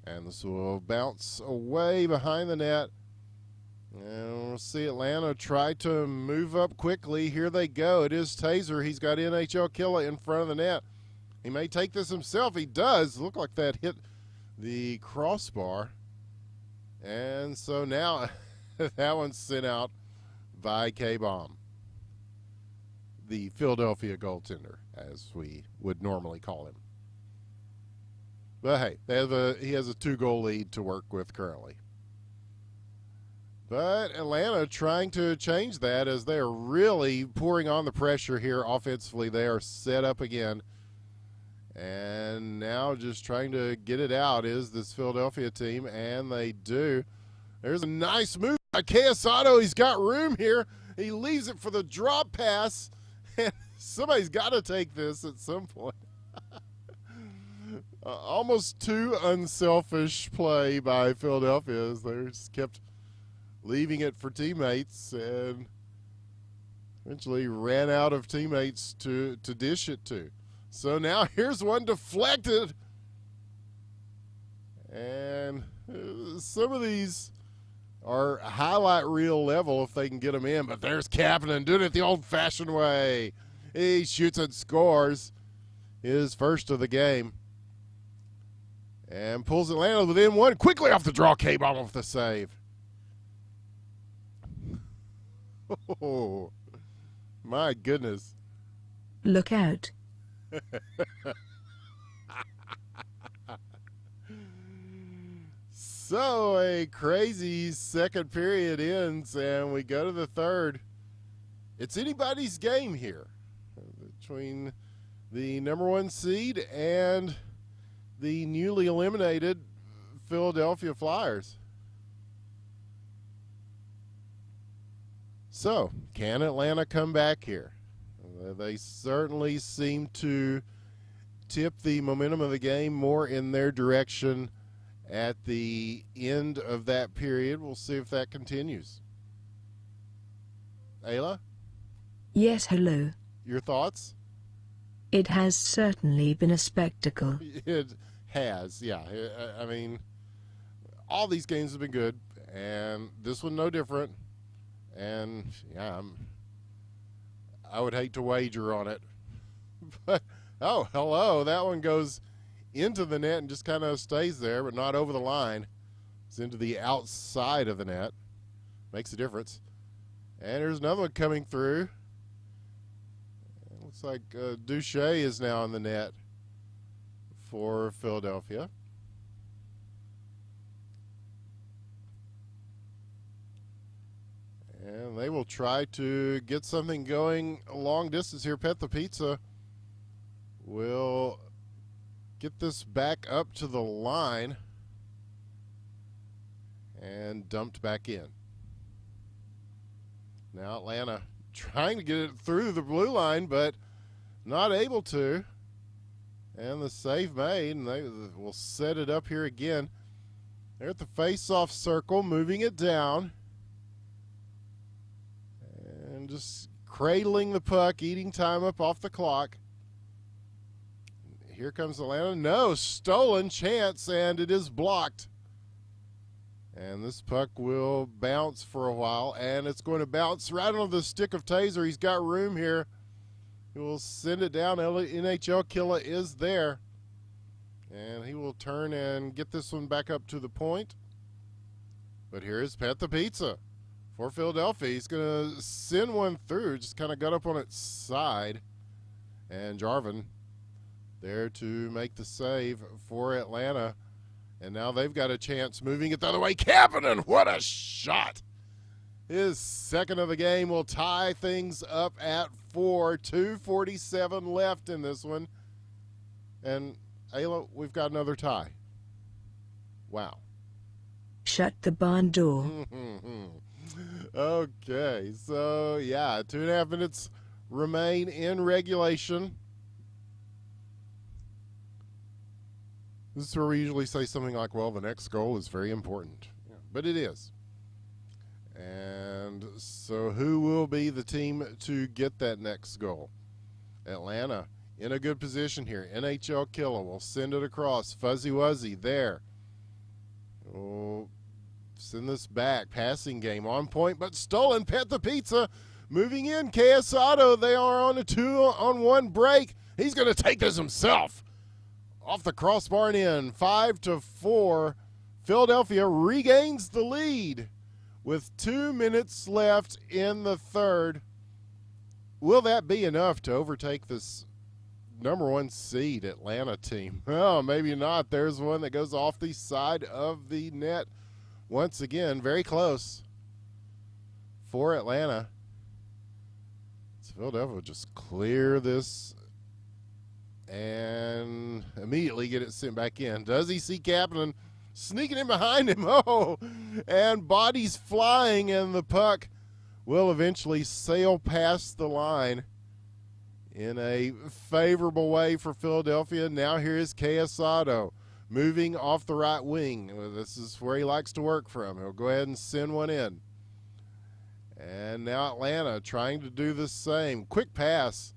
B: And this will bounce away behind the net. And we'll see Atlanta try to move up quickly. Here they go. It is Taser. He's got NHL Killer in front of the net. He may take this himself. He does. Look like that hit the crossbar. And so now that one's sent out by K-Bomb, the Philadelphia goaltender, as we would normally call him. But hey, he has a 2-goal lead to work with currently. But Atlanta trying to change that as they are really pouring on the pressure here offensively. They are set up again. And now just trying to get it out is this Philadelphia team, and they do. There's a nice move by Casato. He's got room here. He leaves it for the drop pass. And somebody's got to take this at some point. Almost too unselfish play by Philadelphia as they just kept leaving it for teammates and eventually ran out of teammates to dish it to. So now here's one deflected. And some of these are highlight reel level if they can get them in. But there's Kapanen doing it the old-fashioned way. He shoots and scores his first of the game. And pulls Atlanta within one. Quickly off the draw, K-Bomb with the save. Oh, my goodness.
A: Look out.
B: So a crazy second period ends, and we go to the third. It's anybody's game here between the number 1 seed and the newly eliminated Philadelphia Flyers. So, can Atlanta come back here? They certainly seem to tip the momentum of the game more in their direction at the end of that period. We'll see if that continues. Aila?
A: Yes, hello.
B: Your thoughts?
A: It has certainly been a spectacle.
B: It has, yeah. I mean, all these games have been good, and this one no different. And, yeah, I would hate to wager on it. But, oh, hello, that one goes into the net and just kind of stays there, but not over the line. It's into the outside of the net. Makes a difference. And there's another one coming through. It looks like Duche is now in the net for Philadelphia. And they will try to get something going a long distance here. Pet the Pizza will get this back up to the line and dumped back in. Now Atlanta trying to get it through the blue line, but not able to. And the save made, and they will set it up here again. They're at the face-off circle, moving it down. And just cradling the puck, eating time up off the clock. Here comes Atlanta. No, stolen chance, and it is blocked. And this puck will bounce for a while, and it's going to bounce right on the stick of Taser. He's got room here. He will send it down. NHL Killer is there. And he will turn and get this one back up to the point. But here is Pet the Pizza for Philadelphia. He's going to send one through. Just kind of got up on its side. And Jarvin there to make the save for Atlanta. And now they've got a chance moving it the other way. Kapanen, what a shot. His second of the game will tie things up at 4. 2:47 left in this one. And, Aila, we've got another tie. Wow.
A: Shut the barn door.
B: Okay, so, yeah, 2.5 minutes remain in regulation. This is where we usually say something like, well, the next goal is very important. Yeah, but it is. And so who will be the team to get that next goal? Atlanta in a good position here. NHL Killer will send it across. Fuzzy Wuzzy there. Oh, send this back. Passing game on point, but stolen. Pet the Pizza moving in. KS Auto, they are on a 2-on-1 break. He's going to take this himself. Off the crossbar and in. 5-4. Philadelphia regains the lead with 2 minutes left in the third. Will that be enough to overtake this number 1 seed Atlanta team? Oh, maybe not. There's one that goes off the side of the net. Once again, very close for Atlanta. So Philadelphia will just clear this and immediately get it sent back in. Does he see Kaplan sneaking in behind him? Oh, and bodies flying, and the puck will eventually sail past the line in a favorable way for Philadelphia. Now here is KS Auto moving off the right wing. This is where he likes to work from. He'll go ahead and send one in. And now Atlanta trying to do the same. Quick pass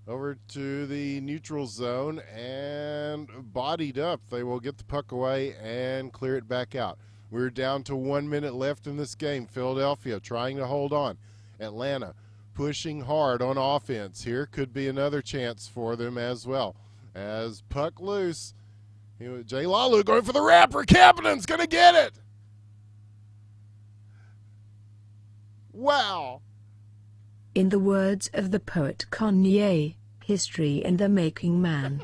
B: over to the neutral zone and bodied up. They will get the puck away and clear it back out. We're down to 1 minute left in this game. Philadelphia trying to hold on. Atlanta pushing hard on offense. Here could be another chance for them as well. As puck loose, Jay Lalu going for the wrapper. Kaplan's going to get it. Wow.
A: In the words of the poet Kanye, history in the making, man.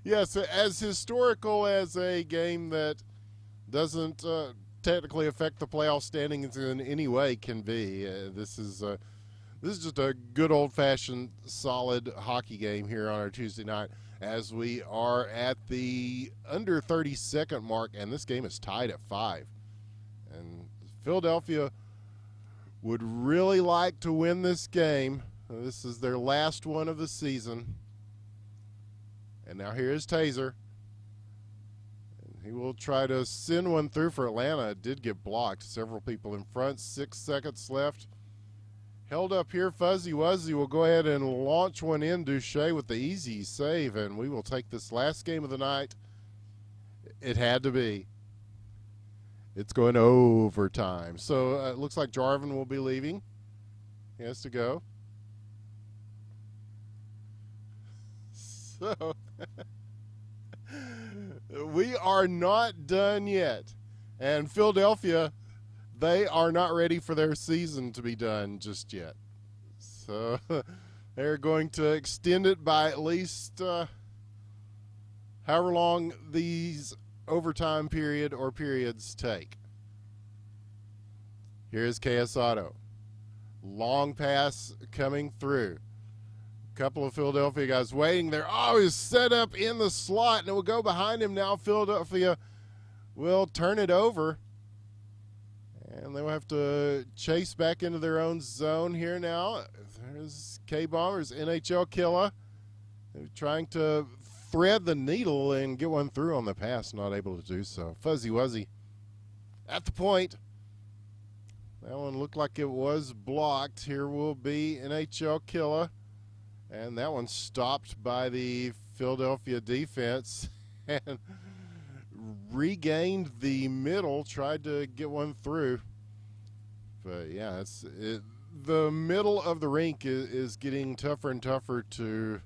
B: Yes, as historical as a game that doesn't technically affect the playoff standings in any way can be. This is just a good old-fashioned, solid hockey game here on our Tuesday night as we are at the under 30-second mark, and this game is tied at 5. And Philadelphia would really like to win this game. This is their last one of the season. And now here is Taser. And he will try to send one through for Atlanta. It did get blocked. Several people in front. 6 seconds left. Held up here. Fuzzy Wuzzy will go ahead and launch one in. Duche with the easy save. And we will take this last game of the night. It had to be. It's going overtime. So it looks like Jarvin will be leaving. He has to go. So we are not done yet. And Philadelphia, they are not ready for their season to be done just yet. So they're going to extend it by at least however long these overtime period or periods take. Here's KS Auto. Long pass coming through. Couple of Philadelphia guys waiting there. Oh, he's set up in the slot, and it will go behind him now. Philadelphia will turn it over, and they will have to chase back into their own zone here now. There's K-Bombers, NHL Killer. They're trying to thread the needle and get one through on the pass, not able to do so. Fuzzy Wuzzy at the point. That one looked like it was blocked. Here will be NHL Killer. And that one stopped by the Philadelphia defense and regained the middle, tried to get one through. But, yeah, the middle of the rink is getting tougher and tougher to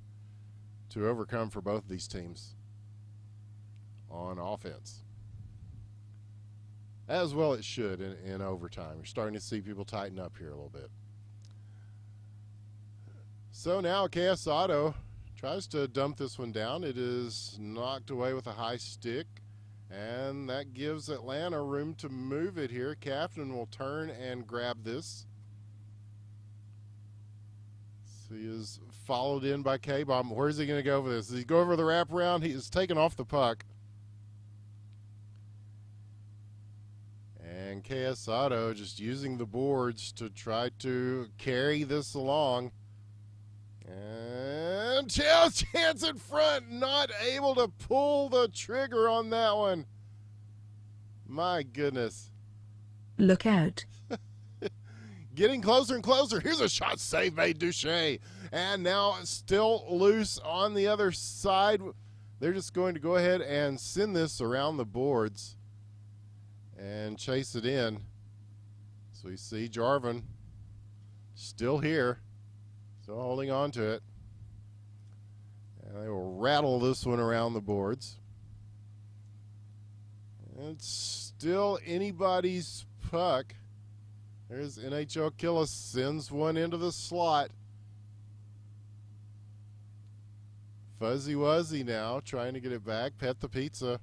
B: overcome for both of these teams on offense. As well it should in overtime. You're starting to see people tighten up here a little bit. So now KS Auto tries to dump this one down. It is knocked away with a high stick, and that gives Atlanta room to move it here. Captain will turn and grab this. So he is followed in by K-Bomb. Where's he going to go for this? Does he go over the wraparound? He is taken off the puck. And KS Auto just using the boards to try to carry this along. And chance in front, not able to pull the trigger on that one. My goodness.
A: Look out.
B: getting closer and closer. Here's a shot save made, Duche. And now still loose on the other side. They're just going to go ahead and send this around the boards and chase it in. So you see Jarvan still here, still holding on to it. And they will rattle this one around the boards. It's still anybody's puck. There's NHL Killa, sends one into the slot. Fuzzy Wuzzy now trying to get it back. Pet the Pizza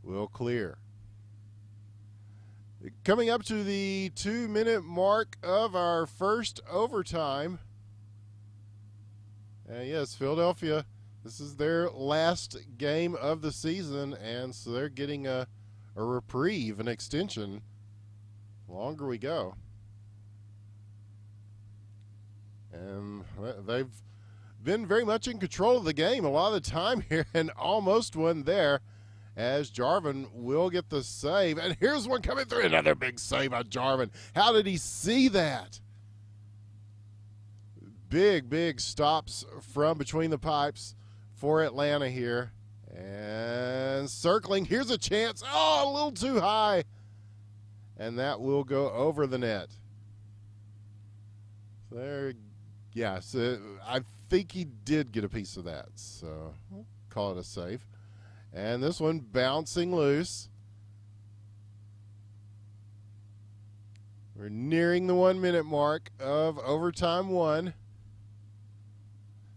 B: will clear. Coming up to the 2-minute mark of our first overtime. Yes, Philadelphia, this is their last game of the season, and so they're getting a reprieve, an extension. The longer we go. And they've been very much in control of the game a lot of the time here, and almost one there as Jarvan will get the save. And here's one coming through. Another big save by Jarvan. How did he see that? Big stops from between the pipes for Atlanta here. And circling. Here's a chance. Oh, a little too high. And that will go over the net. There, yes, I think he did get a piece of that. So we'll call it a save. And this one bouncing loose. We're nearing the 1-minute mark of overtime 1.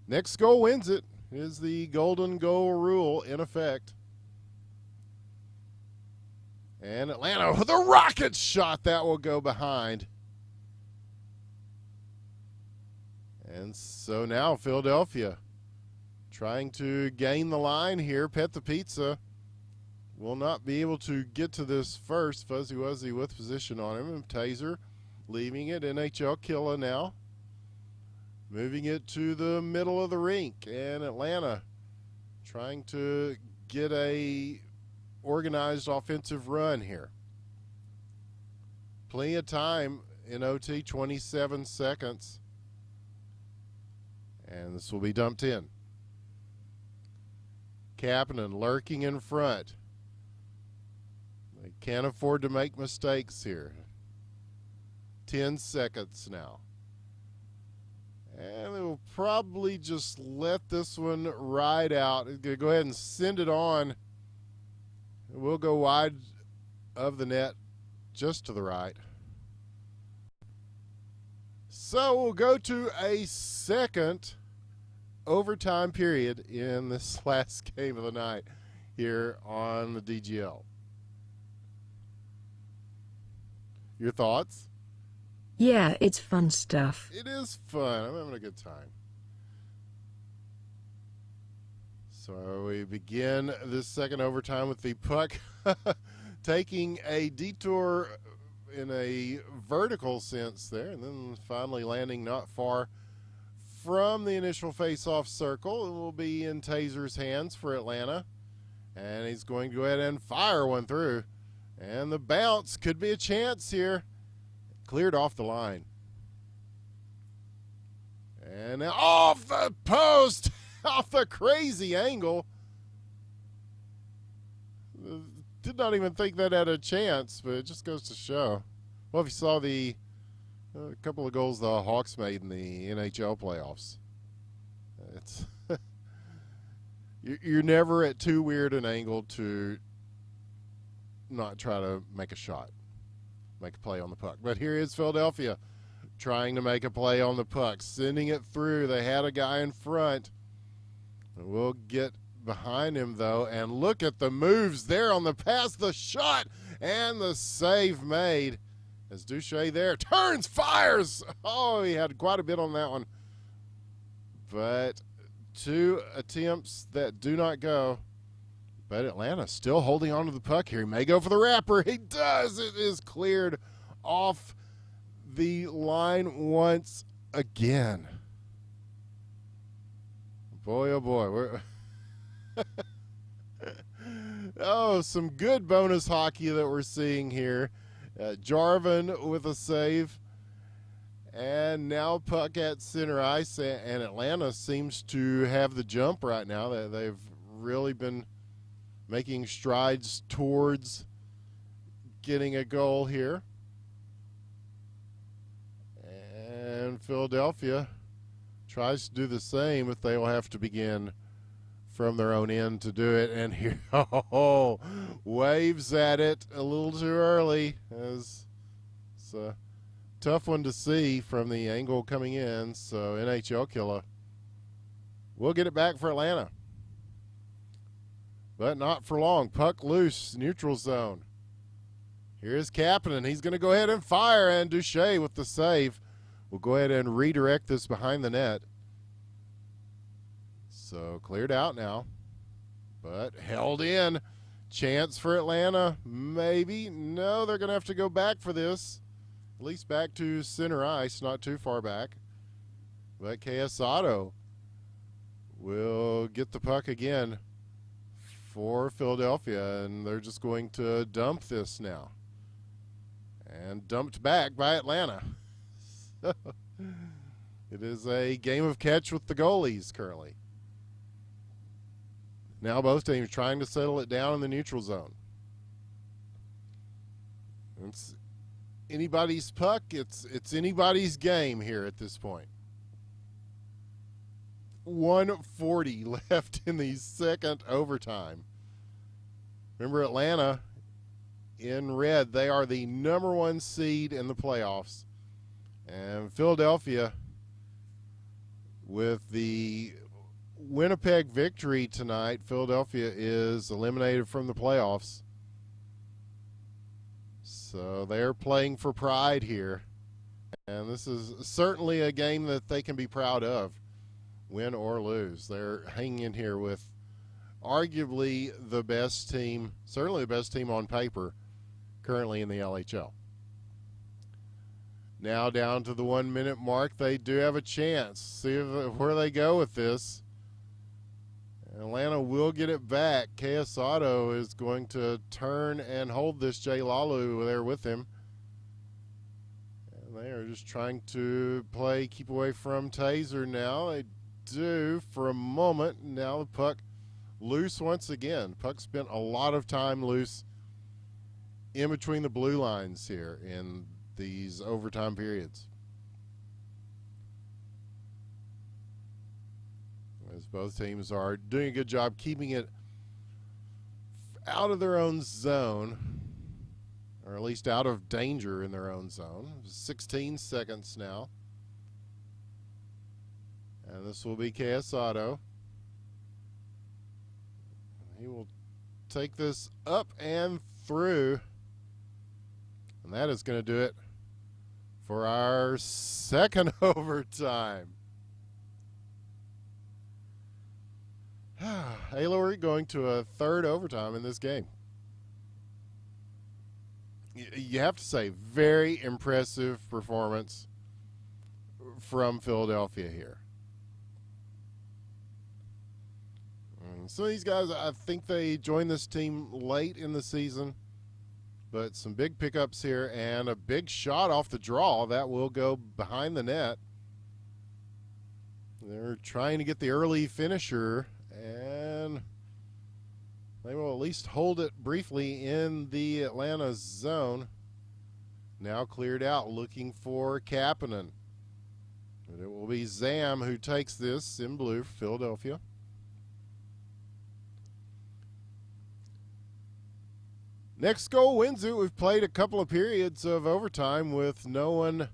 B: Next goal wins it. Is the golden goal rule in effect. And Atlanta with a rocket shot that will go behind. And so now Philadelphia trying to gain the line here. Pet the Pizza will not be able to get to this first. Fuzzy Wuzzy with position on him. And Taser leaving it. NHL Killa now. Moving it to the middle of the rink. And Atlanta trying to get a organized offensive run here. Plenty of time in OT, 27 seconds. And this will be dumped in. Kapanen lurking in front. They can't afford to make mistakes here. 10 seconds now. And they will probably just let this one ride out. They're going to go ahead and send it on. We'll go wide of the net, just to the right. So we'll go to a second overtime period in this last game of the night here on the DGL. Your thoughts?
A: Yeah, it's fun stuff.
B: It is fun. I'm having a good time. So we begin this second overtime with the puck taking a detour in a vertical sense there, and then finally landing not far from the initial face-off circle. It will be in Taser's hands for Atlanta, and he's going to go ahead and fire one through. And the bounce could be a chance here. Cleared off the line. And now off the post, off the crazy angle. Did not even think that had a chance, but it just goes to show. Well, if you saw the couple of goals the Hawks made in the NHL playoffs, it's you're never at too weird an angle to not try to make a shot, make a play on the puck. But here is Philadelphia trying to make a play on the puck, sending it through. They had a guy in front. We'll get behind him, though, and look at the moves there on the pass, the shot, and the save made as Duche there turns, fires. Oh, he had quite a bit on that one. But 2 attempts that do not go. But Atlanta still holding on to the puck here. He may go for the wrapper. He does. It is cleared off the line once again. Boy, oh boy. Oh, some good bonus hockey that we're seeing here. Jarvan with a save. And now puck at center ice, and Atlanta seems to have the jump right now. They've really been making strides towards getting a goal here. And Philadelphia tries to do the same, but they will have to begin from their own end to do it. And here, waves at it a little too early. It's a tough one to see from the angle coming in. So NHL killer will get it back for Atlanta. But not for long. Puck loose, neutral zone. Here's Kapanen. He's going to go ahead and fire, and Duche with the save. We'll go ahead and redirect this behind the net. So cleared out now, but held in. Chance for Atlanta, maybe. No, they're going to have to go back for this. At least back to center ice, not too far back. But Quesada will get the puck again for Philadelphia, and they're just going to dump this now. And dumped back by Atlanta. It is a game of catch with the goalies currently. Now both teams trying to settle it down in the neutral zone. It's anybody's puck. It's anybody's game here at this point. 1:40 left in the second overtime. Remember, Atlanta in red, they are the #1 seed in the playoffs. And Philadelphia, with the Winnipeg victory tonight, Philadelphia is eliminated from the playoffs. So they're playing for pride here. And this is certainly a game that they can be proud of, win or lose. They're hanging in here with arguably the best team, certainly the best team on paper currently in the LHL. Now down to the 1 minute mark, they do have a chance. See where they go with this. Atlanta will get it back. Quesada is going to turn and hold this. Jay Lalu there with him. And they are just trying to play, keep away from Taser now. They do for a moment. Now the puck loose once again. Puck spent a lot of time loose in between the blue lines here in these overtime periods. As both teams are doing a good job keeping it out of their own zone, or at least out of danger in their own zone. 16 seconds now. And this will be Quesada. He will take this up and through. And that is going to do it for our second overtime. Aila, we're going to a third overtime in this game. You have to say, very impressive performance from Philadelphia here. Some of these guys, I think they joined this team late in the season, but some big pickups here and a big shot off the draw that will go behind the net. They're trying to get the early finisher, and they will at least hold it briefly in the Atlanta zone. Now cleared out, looking for Kapanen. And it will be Zam who takes this in blue for Philadelphia. Next goal wins it. We've played a couple of periods of overtime with no one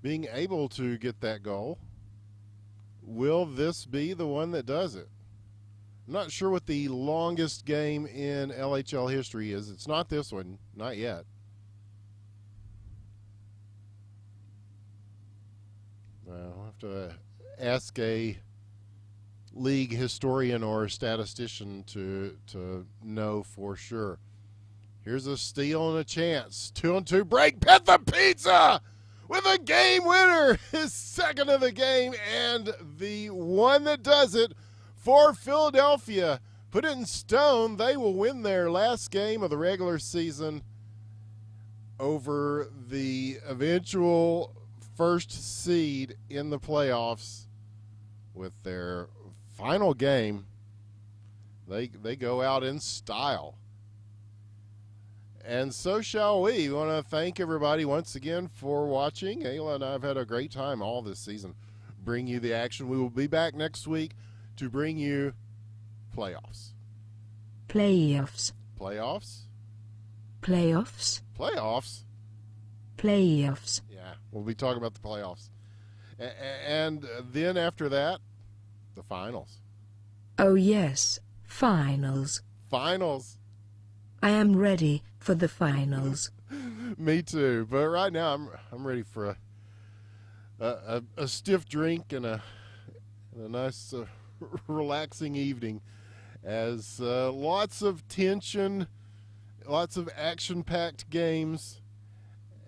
B: being able to get that goal. Will this be the one that does it? I'm not sure what the longest game in LHL history is. It's not this one, not yet. I'll have to ask a league historian or statistician to know for sure. Here's a steal and a chance. 2-on-2 break. Pizza Pizza with a game winner. His second of the game and the one that does it for Philadelphia. Put it in stone. They will win their last game of the regular season over the eventual first seed in the playoffs with their final game. They go out in style. And so shall we. We want to thank everybody once again for watching. Aila and I have had a great time all this season. Bring you the action. We will be back next week to bring you playoffs.
A: Playoffs.
B: Playoffs?
A: Playoffs.
B: Playoffs?
A: Playoffs.
B: Yeah, we'll be talking about the playoffs. And then after that, the finals.
A: Oh yes, finals.
B: Finals.
A: I am ready for the finals.
B: Me too. But right now, I'm ready for a stiff drink and a nice relaxing evening, as lots of tension, lots of action-packed games,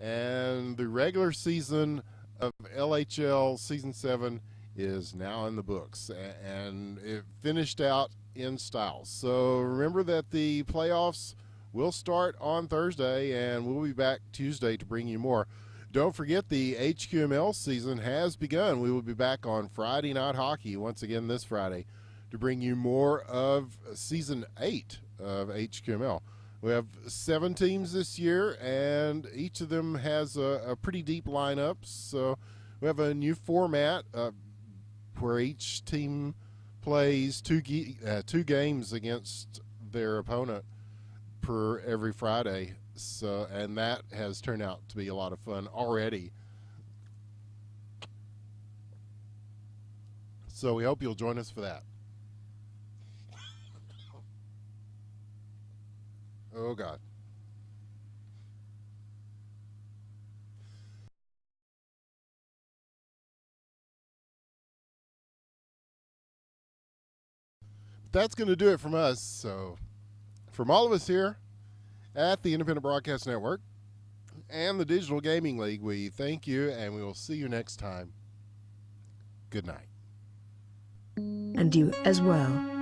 B: and the regular season of LHL Season 7 is now in the books, and it finished out in style. So remember that the playoffs will start on Thursday, and we'll be back Tuesday to bring you more. Don't forget, the HQML season has begun. We will be back on Friday Night Hockey once again this Friday to bring you more of Season 8 of HQML. We have 7 teams this year, and each of them has a pretty deep lineup. So we have a new format where each team plays two games against their opponent per every Friday. So, and that has turned out to be a lot of fun already. So we hope you'll join us for that. Oh, God. That's going to do it from us. So from all of us here at the Independent Broadcast Network and the Digital Gaming League, we thank you, and we will see you next time. Good night.
A: And you as well.